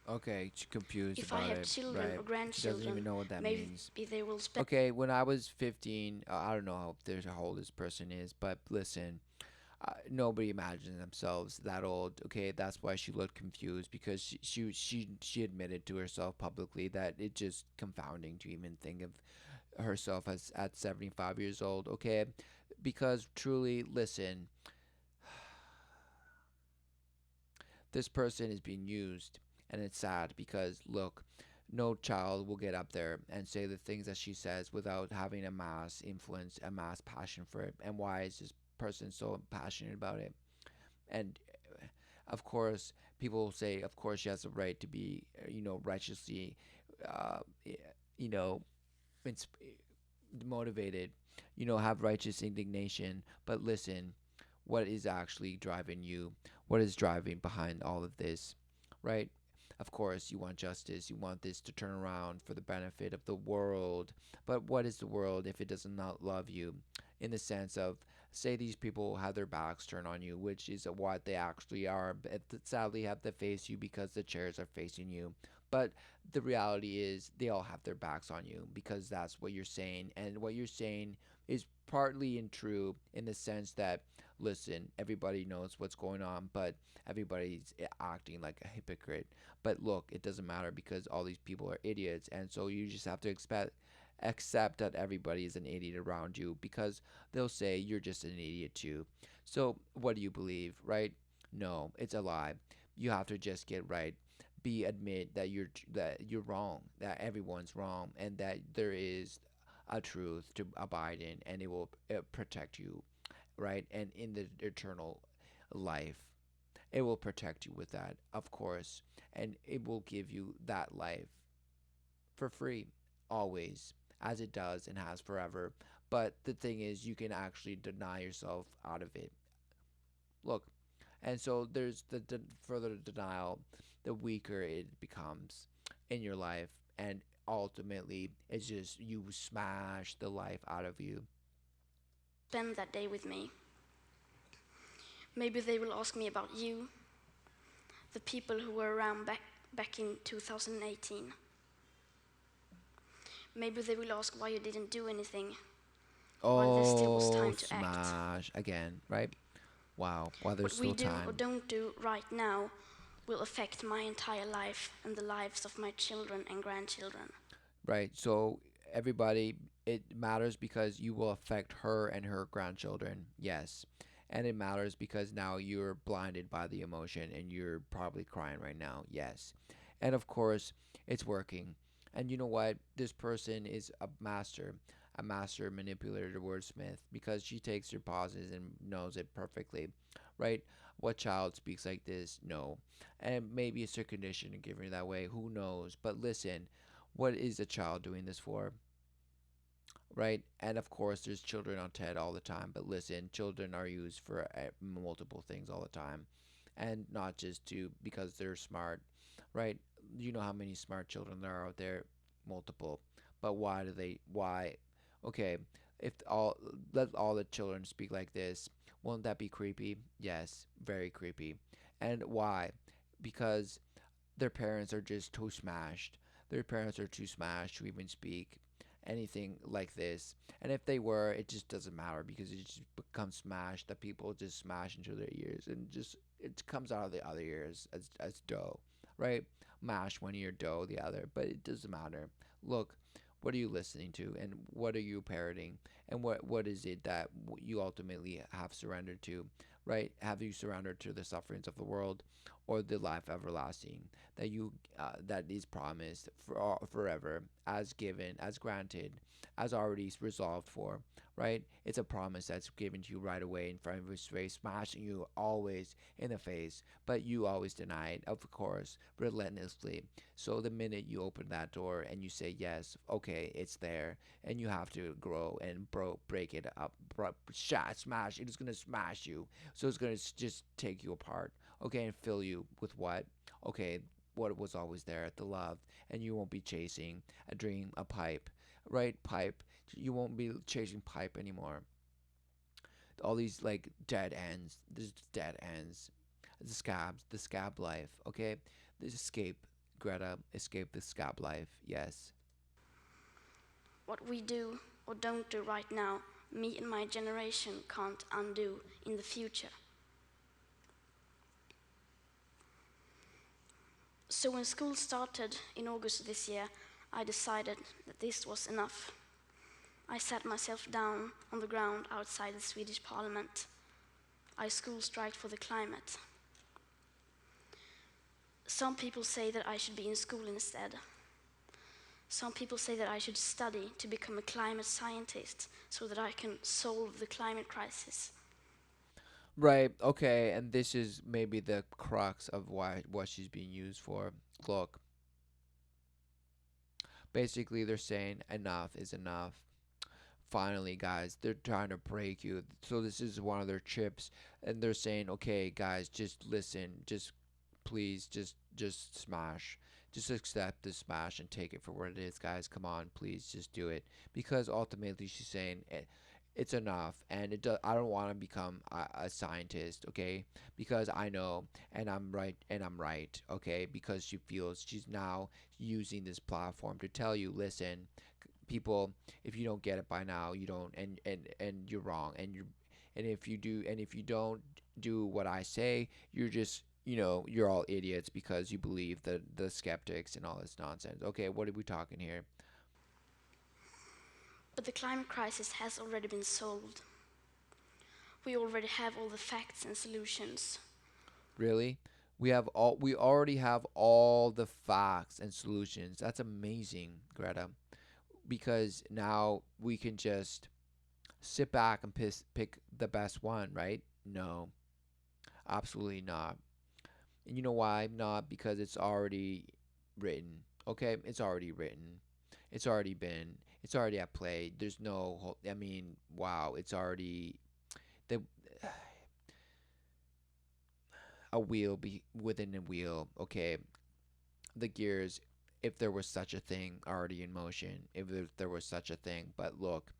Okay, she's confused If I about have it. children Right. or She doesn't even grandchildren, know what that means. maybe they will spend. Okay, when I was 15, I don't know how old this person is, but listen, nobody imagines themselves that old. Okay, that's why she looked confused because she admitted to herself publicly that it's just confounding to even think of herself as at 75 years old. Okay, because truly, listen, this person is being used, and it's sad because look, no child will get up there and say the things that she says without having a mass influence, a mass passion for it. And why is this person so passionate about it? And of course, people will say, of course, she has the right to be, righteously, uh, you know, ins- motivated, have righteous indignation. But listen, what is actually driving you? What is driving behind all of this, right? Of course, you want justice. You want this to turn around for the benefit of the world. But what is the world if it does not love you? In the sense of, say, these people have their backs turned on you, which is what they actually are. But sadly, have to face you because the chairs are facing you. But the reality is, they all have their backs on you because that's what you're saying. And what you're saying is partly in true in the sense that, listen, everybody knows what's going on, but everybody's acting like a hypocrite. But look, it doesn't matter because all these people are idiots, and so you just have to accept that everybody is an idiot around you because they'll say you're just an idiot too. So what do you believe, right? No, it's a lie. You have to just get right. Be admit that you're wrong, that everyone's wrong, and that there is a truth to abide in, and it will protect you, right? And in the eternal life, it will protect you with that, of course, and it will give you that life for free, always, as it does and has forever. But the thing is, you can actually deny yourself out of it. Look, and so there's the further denial, the weaker it becomes in your life, and ultimately, it's just you smash the life out of you. Spend that day with me. Maybe they will ask me about you, the people who were around back in 2018. Maybe they will ask why you didn't do anything while there still was Oh, time to act. smash again, right? Wow, while there's What we still do or time. don't do right now will affect my entire life and the lives of my children and grandchildren. Right. So everybody, it matters because you will affect her and her grandchildren. Yes. And it matters because now you're blinded by the emotion and you're probably crying right now. Yes. And of course, it's working. And you know what? This person is a master manipulator, wordsmith, because she takes your pauses and knows it perfectly, right? What child speaks like this? No. And maybe it's her condition and giving her that way. Who knows? But listen, what is a child doing this for, right? And of course there's children on TED all the time, but listen, children are used for multiple things all the time, and not just to because they're smart, right? You know how many smart children there are out there, multiple. But why okay, if all let all the children speak like this, won't that be creepy? Yes, very creepy. And why? Because their parents are just too smashed. Their parents are too smashed to even speak anything like this. And if they were, it just doesn't matter because it just becomes smashed that people just smash into their ears and just it comes out of the other ears as dough, right? Mash one ear, dough the other, but it doesn't matter. Look, what are you listening to and what are you parroting and what is it that you ultimately have surrendered to, right? Have you surrendered to the sufferings of the world or the life everlasting that you that is promised for forever, as given, as granted, as already resolved for, right? It's a promise that's given to you right away in front of his face, smashing you always in the face, but you always deny it, of course, relentlessly. So the minute you open that door and you say yes, okay, it's there, and you have to grow and break it up, smash. It is gonna smash you, so it's gonna just take you apart, okay, and fill you with what? Okay, what was always there, the love, and you won't be chasing a dream, a pipe, right? Pipe. You won't be chasing pipe anymore. All these like dead ends, there's dead ends, the scab life, okay? This escape, Greta, escape the scab life, yes. What we do or don't do right now, me and my generation can't undo in the future. So when school started in August this year, I decided that this was enough. I sat myself down on the ground outside the Swedish parliament. I school striked for the climate. Some people say that I should be in school instead. Some people say that I should study to become a climate scientist so that I can solve the climate crisis. Right, okay, and this is maybe the crux of why what she's being used for. Look, basically they're saying enough is enough. Finally, guys, they're trying to break you. So this is one of their chips, and they're saying, okay, guys, just listen, just please, just smash, just accept the smash and take it for what it is, guys. Come on, please, just do it. Because ultimately, she's saying it's enough, and I don't want to become a scientist, okay? Because I know, and I'm right, okay? Because she feels she's now using this platform to tell you, listen, people, if you don't get it by now, you don't, and you're wrong, and if you do, and if you don't do what I say, you're just, you're all idiots because you believe the skeptics and all this nonsense. Okay, what are we talking here? But the climate crisis has already been solved. We already have all the facts and solutions. Really? We already have all the facts and solutions. That's amazing, Greta, because now we can just sit back and pick the best one, right? No, absolutely not. And you know why? Not because it's already written. Okay, it's already written. It's already been. It's already at play. There's no. I mean, wow. It's already the a wheel be within a wheel. Okay, the gears, if there was such a thing, already in motion. If there was such a thing, but look,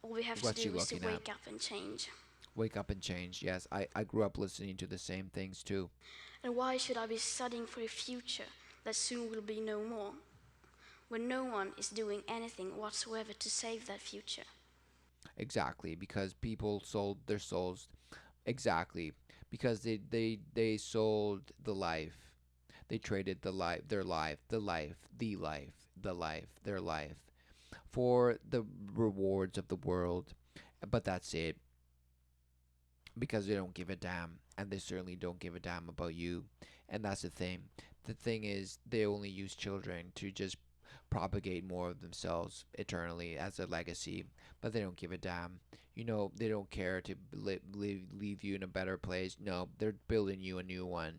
All we have to what you do is to looking at? wake up and change. Wake up and change. Yes, I grew up listening to the same things too. And why should I be studying for a future that soon will be no more, when no one is doing anything whatsoever to save that future? Exactly, because people sold their souls. Exactly, because they sold the life. They traded the life, their life, their life for the rewards of the world. But that's it, because they don't give a damn, and they certainly don't give a damn about you. And that's the thing. The thing is, they only use children to just propagate more of themselves eternally as a legacy, but they don't give a damn. They don't care to leave you in a better place. No, they're building you a new one.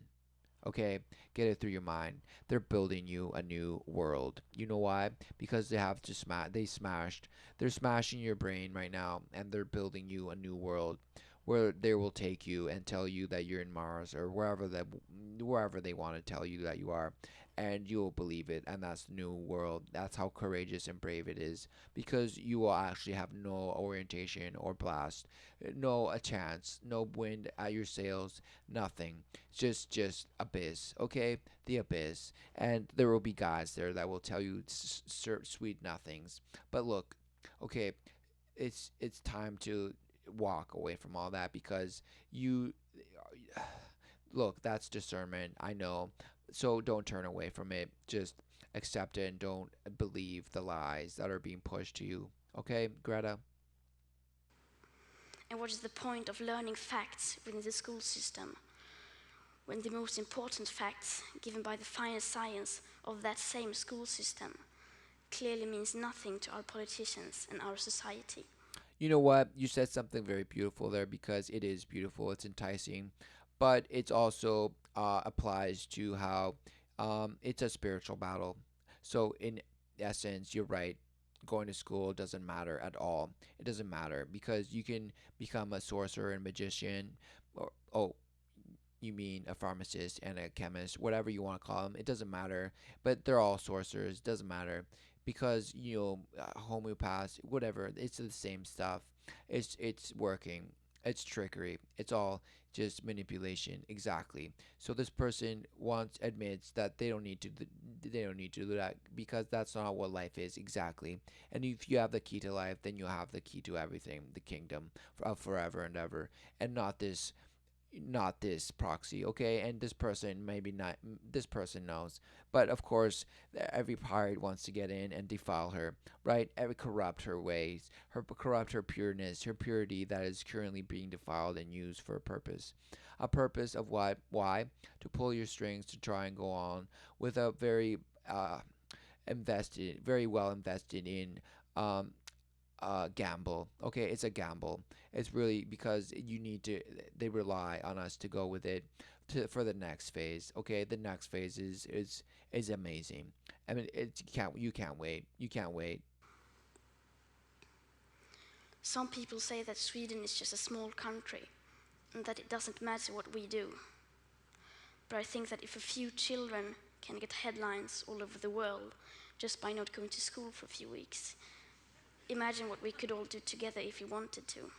Okay, get it through your mind. They're building you a new world. You know why? Because they have to smash. They smashed. They're smashing your brain right now, and they're building you a new world, where they will take you and tell you that you're in Mars or wherever they want to tell you that you are, and you'll believe it. And that's the new world. That's how courageous and brave it is, because you will actually have no orientation or blast, no a chance, no wind at your sails, nothing, just abyss. Okay, the abyss, and there will be guys there that will tell you sweet nothings. But look, okay, it's time to walk away from all that, because you look, that's discernment, I know. So don't turn away from it. Just accept it and don't believe the lies that are being pushed to you. Okay, Greta? And what is the point of learning facts within the school system when the most important facts given by the finer science of that same school system clearly means nothing to our politicians and our society? You know what? You said something very beautiful there, because it is beautiful. It's enticing, but it's also applies to how it's a spiritual battle. So, in essence, you're right. Going to school doesn't matter at all. It doesn't matter, because you can become a sorcerer and magician, or you mean a pharmacist and a chemist, whatever you want to call them. It doesn't matter, but they're all sorcerers. It doesn't matter, because homeopaths, whatever. It's the same stuff. It's working. It's trickery. It's all just manipulation. Exactly. So this person wants admits that they don't need to do that, because that's not what life is exactly. And if you have the key to life, then you have the key to everything, the kingdom of forever and ever, and not this proxy. Okay, and this person, maybe not, this person knows, but of course every pirate wants to get in and defile her, right? Every corrupt her ways, corrupt her pureness, her purity that is currently being defiled and used for a purpose of what? Why? To pull your strings, to try and go on with a very well invested in um gamble. Okay, it's a gamble. It's really because you need to. They rely on us to go with it for the next phase. Okay, the next phase is amazing. I mean, you can't wait. You can't wait. Some people say that Sweden is just a small country and that it doesn't matter what we do. But I think that if a few children can get headlines all over the world just by not going to school for a few weeks, imagine what we could all do together if we wanted to.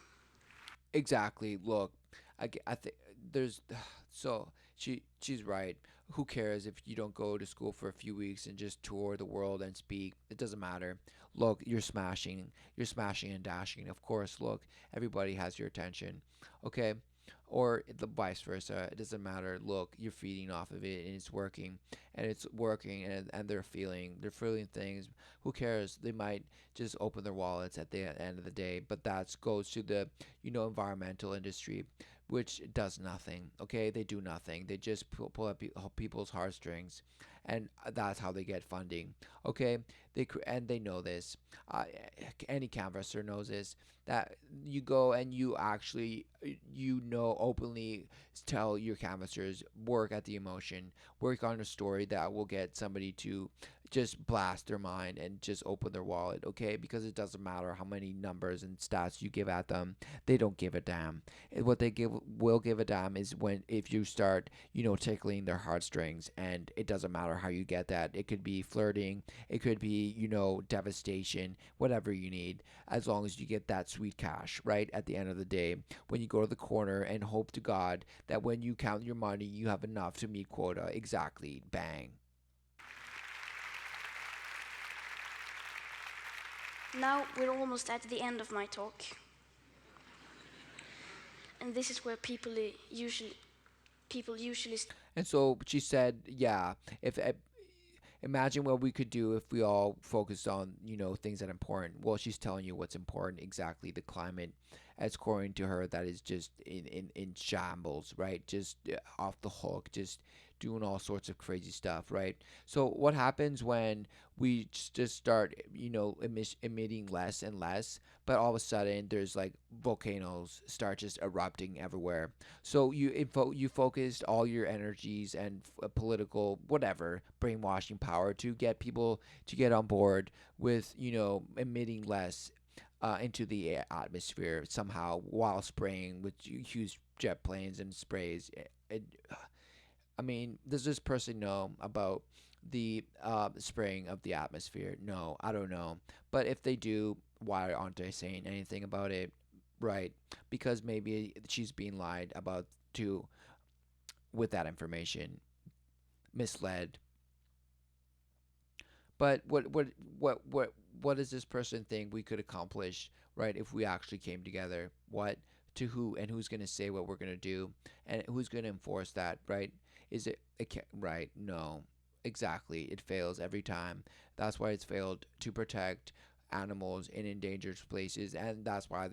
Exactly. Look, I think there's so she's right. Who cares if you don't go to school for a few weeks and just tour the world and speak? It doesn't matter. Look, you're smashing and dashing. Of course, look, everybody has your attention. Okay? Or the vice versa. It doesn't matter. Look, you're feeding off of it and it's working. And it's working and they're feeling things. Who cares? They might just open their wallets at the end of the day. But that goes to the, environmental industry, which does nothing. Okay, they do nothing. They just pull up people's heartstrings, and that's how they get funding. Okay, and they know this. Uh, any canvasser knows this. That you go and you actually, openly tell your canvassers, work at the emotion, work on a story that will get somebody to just blast their mind and just open their wallet. Okay, because it doesn't matter how many numbers and stats you give at them, they don't give a damn. What they will give a damn is when if you start, tickling their heartstrings, and it doesn't matter how you get that. It could be flirting, it could be, devastation, whatever you need, as long as you get that sweet cash, right? At the end of the day, when you go to the corner and hope to God that when you count your money, you have enough to meet quota. Exactly. Bang. Now we're almost at the end of my talk, and this is where people usually And so she said, yeah, if imagine what we could do if we all focused on, things that are important. Well, she's telling you what's important exactly. The climate, as according to her, that is just in shambles, right? Just off the hook, just doing all sorts of crazy stuff, right? So what happens when we just start, emitting less and less, but all of a sudden there's like volcanoes start just erupting everywhere. So you focused all your energies and political whatever brainwashing power to get people to get on board with, emitting less into the atmosphere somehow while spraying with huge jet planes and sprays. I mean, does this person know about the spraying of the atmosphere? No, I don't know. But if they do, why aren't they saying anything about it? Right? Because maybe she's being lied about to with that information, misled. But what does this person think we could accomplish, right? If we actually came together, what to who and who's going to say what we're going to do, and who's going to enforce that, right? It can't, right? No, exactly. It fails every time. That's why it's failed to protect animals in endangered places, and that's why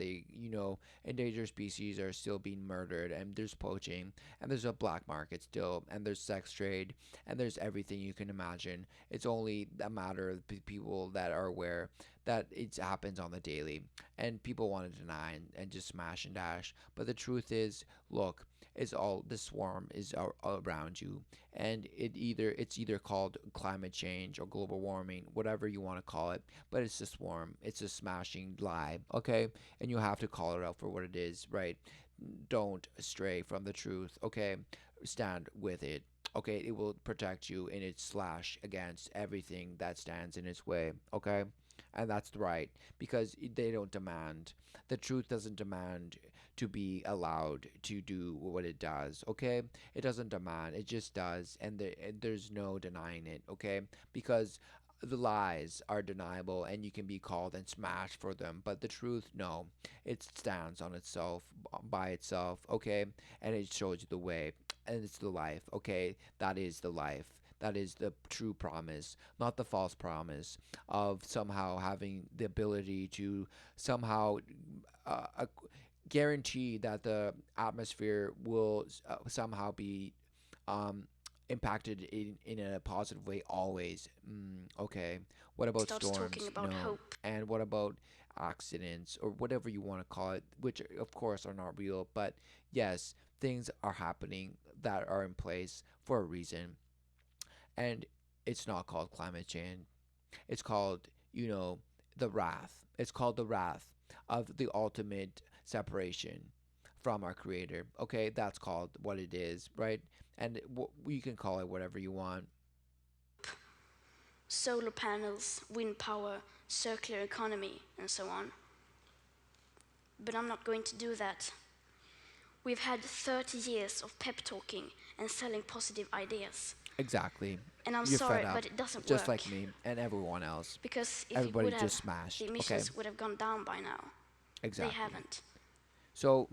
endangered species are still being murdered, and there's poaching, and there's a black market still, and there's sex trade, and there's everything you can imagine. It's only a matter of people that are aware that it happens on the daily, and people want to deny and just smash and dash. But the truth is, look, it's all the swarm is all around you, and it's either called climate change or global warming, whatever you want to call it. But it's a swarm. It's a smashing lie. Okay, and you have to call it out for what it is. Right? Don't stray from the truth. Okay, stand with it. Okay, it will protect you in its slash against everything that stands in its way. Okay, and that's right, because they don't demand. The truth doesn't demand to be allowed to do what it does. Okay, it doesn't demand. It just does, and there's no denying it. Okay, because the lies are deniable and you can be called and smashed for them, but the truth, no, it stands on itself, by itself. Okay, and it shows you the way, and it's the life. Okay, that is the life. That is the true promise, not the false promise of somehow having the ability to somehow guarantee that the atmosphere will somehow be um, impacted in a positive way always. Okay. What about starts talking storms? about No. hope. And what about accidents or whatever you want to call it, which of course are not real, but yes, things are happening that are in place for a reason. And it's not called climate change. It's called, the wrath. It's called the wrath of the ultimate separation from our creator. Okay, that's called what it is, right? And you can call it whatever you want. Solar panels, wind power, circular economy, and so on. But I'm not going to do that. We've had 30 years of pep talking and selling positive ideas. Exactly. And I'm You're fed sorry, up, but it doesn't just work. like me and everyone else. Because if it Everybody would have, just the smashed. Okay, emissions would have gone down by now. They exactly. haven't. So,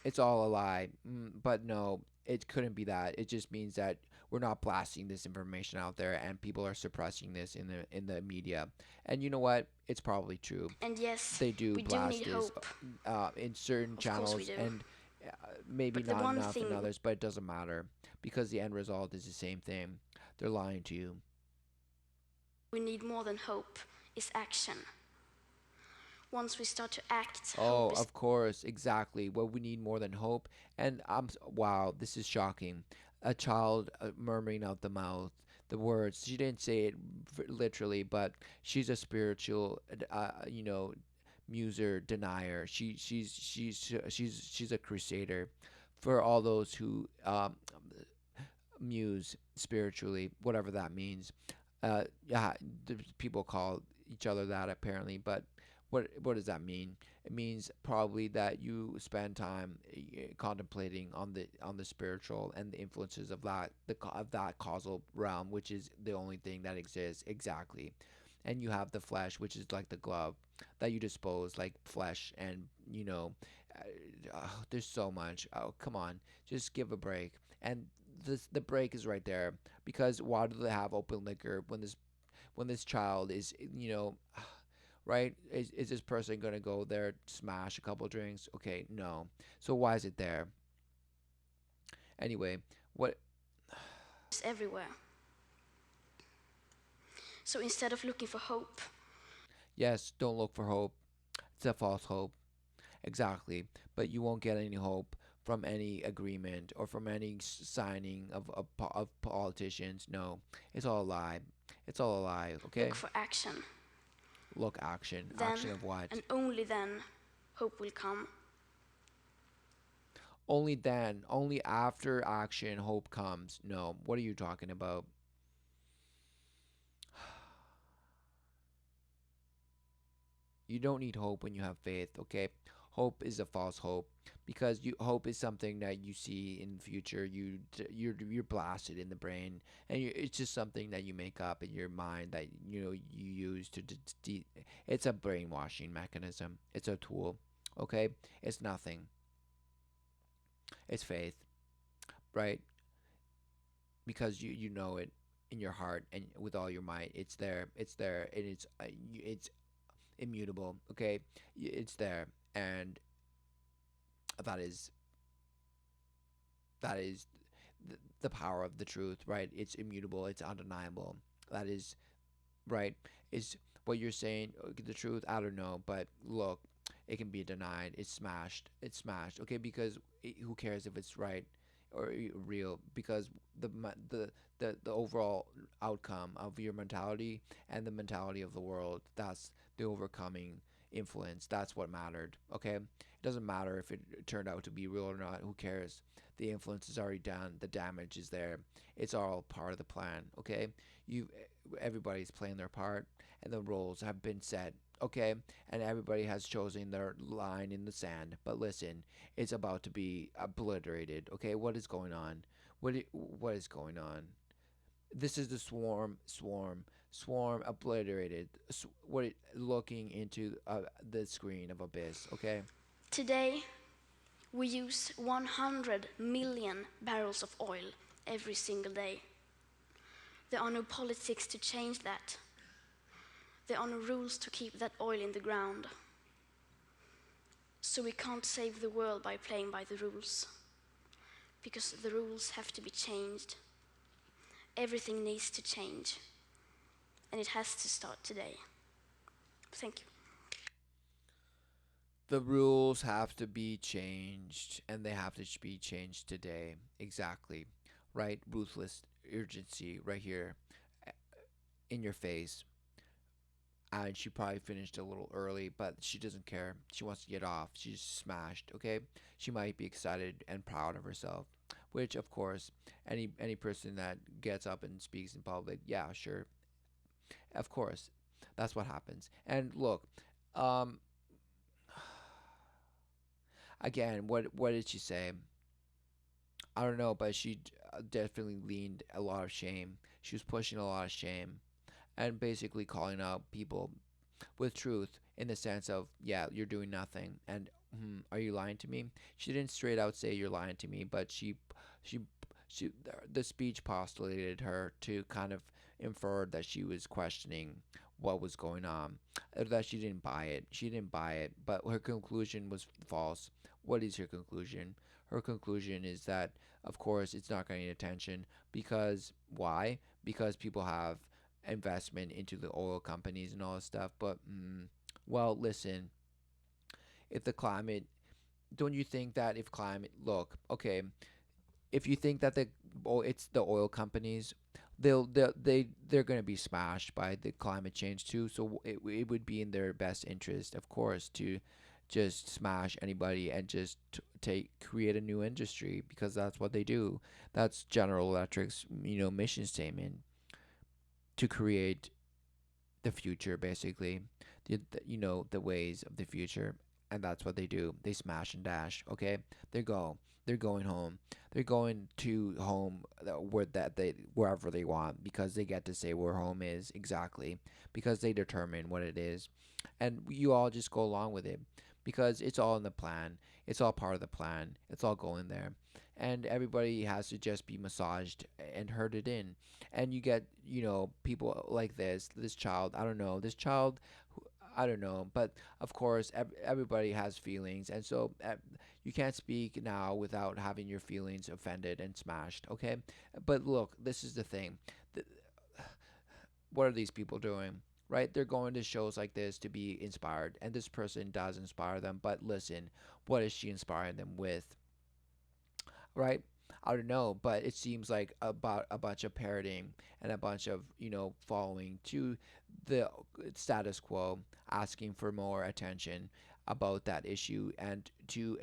it's all a lie. But no, it couldn't be that. It just means that we're not blasting this information out there, and people are suppressing this in the media. And you know what? It's probably true. And yes, They do we do blast need this hope. in certain Of course we channels, do. and maybe But the not one enough in thing others. But it doesn't matter because the end result is the same thing. They're lying to you. we need more than hope is action. Once we start to act, Oh, hope is of course, exactly. What we need more than hope. And wow, this is shocking. A child murmuring out the mouth, the words. She didn't say it literally, but she's a spiritual, muser, denier. She's a crusader for all those who muse spiritually, whatever that means. Yeah, people call each other that apparently, but what does that mean? It means probably that you spend time contemplating on the spiritual and the influences of of that causal realm, which is the only thing that exists exactly. And you have the flesh, which is like the glove that you dispose, like flesh, and there's so much. Oh, come on, just give a break. And the break is right there because why do they have open liquor when this child is right? Is this person gonna go there smash a couple drinks? Okay, no. So why is it there anyway? What? everywhere. So instead of looking for hope, Yes, don't look for hope. It's a false hope. Exactly. But you won't get any hope from any agreement or from any signing of politicians. No, it's all a lie. It's all a lie. look Okay. for action. Look, action. Then, Action of what? and only then, hope will come. Only then, only after action, hope comes. No, what are you talking about? You don't need hope when you have faith, okay? Hope is a false hope because you hope is something that you see in the future. You're blasted in the brain, and it's just something that you make up in your mind that you use to. It's a brainwashing mechanism. It's a tool, okay? It's nothing. It's faith, right? Because you know it in your heart and with all your might. It's there. It's there, and it's immutable. Okay, it's there, and that is that is the power of the truth, right? It's immutable. It's undeniable. That is right. Is what you're saying the truth? I don't know, but look, it can be denied. It's smashed. It's smashed. Okay, because who cares if it's right or real? Because the ma- the overall outcome of your mentality and the mentality of the world, that's the overcoming influence. That's what mattered. Okay, it doesn't matter if it turned out to be real or not. Who cares? The influence is already done. The damage is there. It's all part of the plan. Okay, you everybody's playing their part and the roles have been set, okay, and everybody has chosen their line in the sand. But listen, it's about to be obliterated. Okay, what is going on? What is going on? This is the swarm obliterated. Looking into the screen of abyss. Okay, Today, we use 100 million barrels of oil every single day. There are no politics to change that. There are no rules to keep that oil in the ground. So we can't save the world by playing by the rules, because the rules have to be changed. Everything needs to change, and it has to start today. Thank you. the rules have to be changed, and they have to be changed today. Exactly, right? Ruthless urgency right here in your face. And she probably finished a little early, but she doesn't care. She wants to get off. She's smashed, okay? She might be excited and proud of herself, which of course, any person that gets up and speaks in public, yeah, sure. Of course. That's what happens. And look, um again, what did she say? I don't know, but she definitely leaned a lot of shame. She was pushing a lot of shame and basically calling out people with truth in the sense of, yeah, you're doing nothing, and are you lying to me? She didn't straight out say you're lying to me, but she she the speech postulated her to kind of infer that she was questioning what was going on, that she didn't buy it. She didn't buy it, but her conclusion was false. What is her conclusion? Her conclusion is that, of course, it's not getting attention because why? Because people have investment into the oil companies and all this stuff. But well, listen, if the climate, don't you think that if climate, look, okay, if you think that it's the oil companies, they're going to be smashed by the climate change too. So it would be in their best interest, of course, to just smash anybody and just take create a new industry because that's what they do. That's General Electric's mission statement, to create the future, basically, the ways of the future, and that's what they do. They smash and dash. Okay, they go. They're going home. They're going to home, where that they wherever they want, because they get to say where home is exactly, because they determine what it is, and you all just go along with it because it's all in the plan. It's all part of the plan. It's all going there, and everybody has to just be massaged and herded in, and you get people like this child. I don't know, this child, I don't know, but of course everybody has feelings, and so you can't speak now without having your feelings offended and smashed. Okay, but look, this is the thing. Th- what are these people doing? Right, they're going to shows like this to be inspired, and this person does inspire them, but listen, what is she inspiring them with? Right? I don't know, but it seems like about a bunch of parroting and a bunch of following to the status quo, asking for more attention about that issue, and to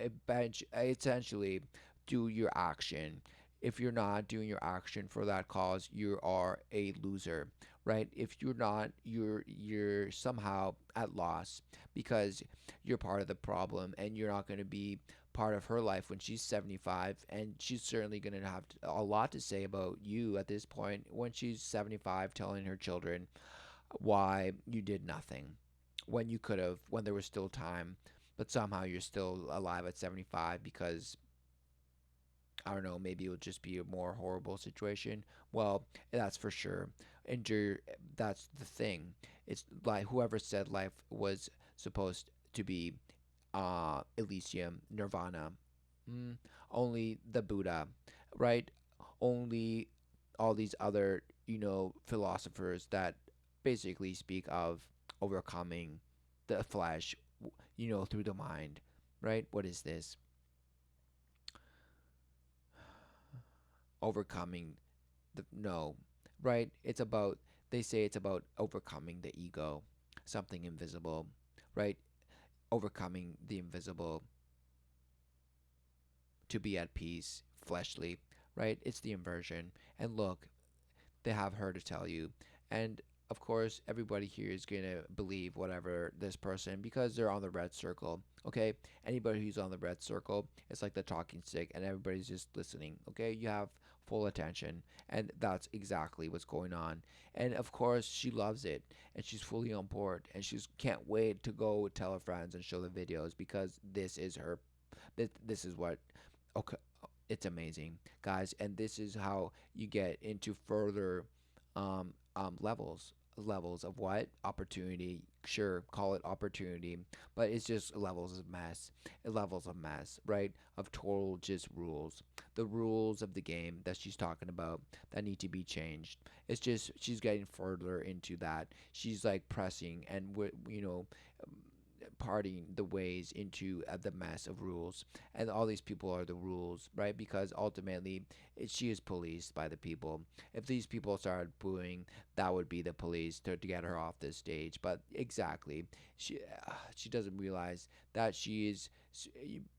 essentially do your action. If you're not doing your action for that cause, you are a loser, right? If you're not, you're somehow at loss because you're part of the problem, and you're not going to be part of her life when she's 75, and she's certainly going to have a lot to say about you at this point when she's 75, telling her children why you did nothing when you could have, when there was still time, but somehow you're still alive at 75 because I don't know, maybe it would just be a more horrible situation. Well, that's for sure. Endure, that's the thing. It's like whoever said life was supposed to be Elysium, Nirvana. Mm, only the Buddha, right? Only all these other, philosophers that basically speak of overcoming the flesh, through the mind, right? What is this? Overcoming no, right? It's about, they say it's about overcoming the ego, something invisible, right? Overcoming the invisible to be at peace, fleshly, right? It's the inversion. And look, they have her to tell you. And of course, everybody here is going to believe whatever this person, because they're on the red circle. Okay? Anybody who's on the red circle, it's like the talking stick, and everybody's just listening. Okay? You have full attention, and that's exactly what's going on. And of course, she loves it, and she's fully on board, and she can't wait to go tell her friends and show the videos, because this is her. This is what. Okay, it's amazing, guys, and this is how you get into further levels of what opportunity. Sure, call it opportunity, but it's just levels of mess, right? Of total just rules, the rules of the game that she's talking about that need to be changed. It's just she's getting further into that. She's like pressing and parting the ways into the mess of rules, and all these people are the rules, right? Because ultimately she is policed by the people. If these people started booing, that would be the police to get her off this stage. But exactly, she doesn't realize that she is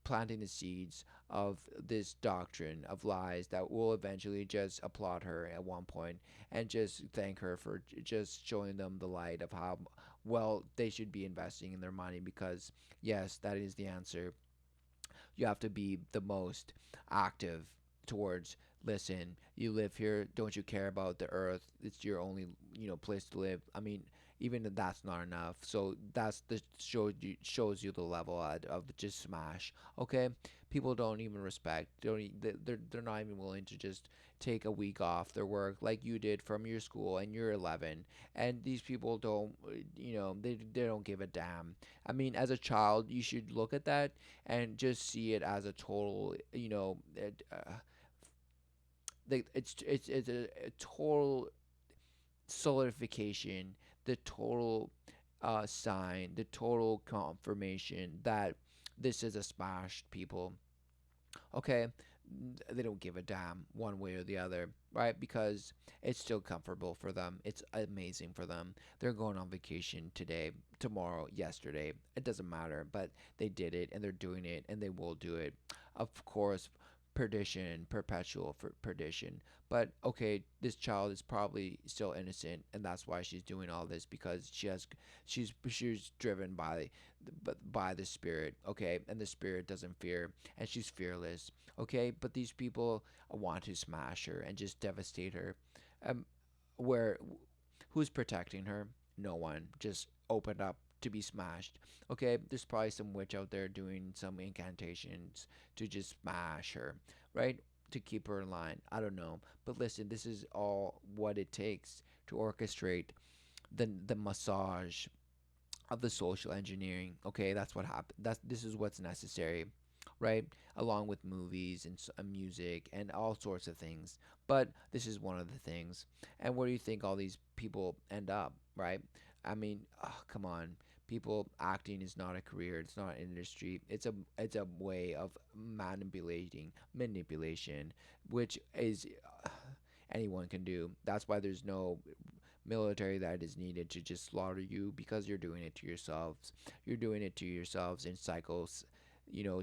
planting the seeds of this doctrine of lies that will eventually just applaud her at one point and just thank her for just showing them the light of how well they should be investing in their money, because yes, that is the answer. You have to be the most active towards, listen, you live here, don't you care about the earth? It's your only, place to live. I mean, even if that's not enough. So that's the shows you the level of just smash. Okay, people don't even respect. They're not even willing to just take a week off their work like you did from your school, and you're 11. And these people don't, they don't give a damn. I mean, as a child, you should look at that and just see it as a total, it's a total solidification, the total sign, the total confirmation that this is a smashed people. Okay, they don't give a damn one way or the other, right? Because it's still comfortable for them. It's amazing for them. They're going on vacation today, tomorrow, yesterday. It doesn't matter, but they did it and they're doing it and they will do it. Of course, perdition, perpetual for perdition. But okay, this child is probably still innocent, and that's why she's doing all this, because she's driven by the spirit. Okay, and the spirit doesn't fear, and she's fearless. Okay, but these people want to smash her and just devastate her. Um, where who's protecting her? No one. Just opened up to be smashed. Okay, there's probably some witch out there doing some incantations to just smash her, right? To keep her in line. I don't know. But listen, this is all what it takes to orchestrate the massage of the social engineering. Okay, that's what happened. This is what's necessary, right? Along with movies and music and all sorts of things. But this is one of the things. And where do you think all these people end up, right? I mean, come on. People acting is not a career. It's not an industry. It's a way of manipulation, which is anyone can do. That's why there's no military that is needed to just slaughter you, because you're doing it to yourselves. You're doing it to yourselves in cycles,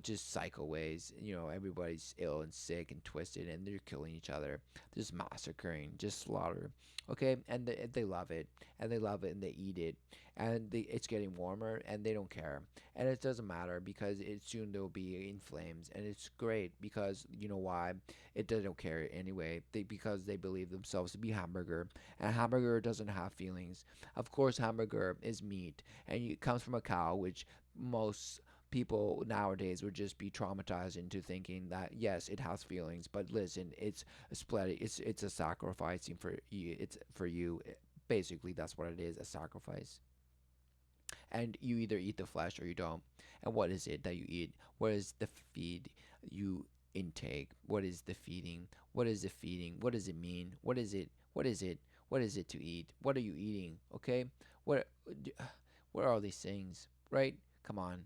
just psycho ways. Everybody's ill and sick and twisted, and they're killing each other, just massacring, just slaughter. Okay, and they love it, and they love it, and they eat it, and it's getting warmer, and they don't care, and it doesn't matter because it soon they'll be in flames, and it's great because you know why? It doesn't care anyway. Because they believe themselves to be hamburger, and hamburger doesn't have feelings. Of course, hamburger is meat, and it comes from a cow, which most people nowadays would just be traumatized into thinking that yes, it has feelings. But listen, it's a split. It's a sacrificing for you. It's for you. Basically, that's what it is, a sacrifice. And you either eat the flesh or you don't. And what is it that you eat? What is the feed you intake? What is the feeding? What is the feeding? What does it mean? What is it? What is it? What is it to eat? What are you eating? Okay? What what are all these things? Right? Come on.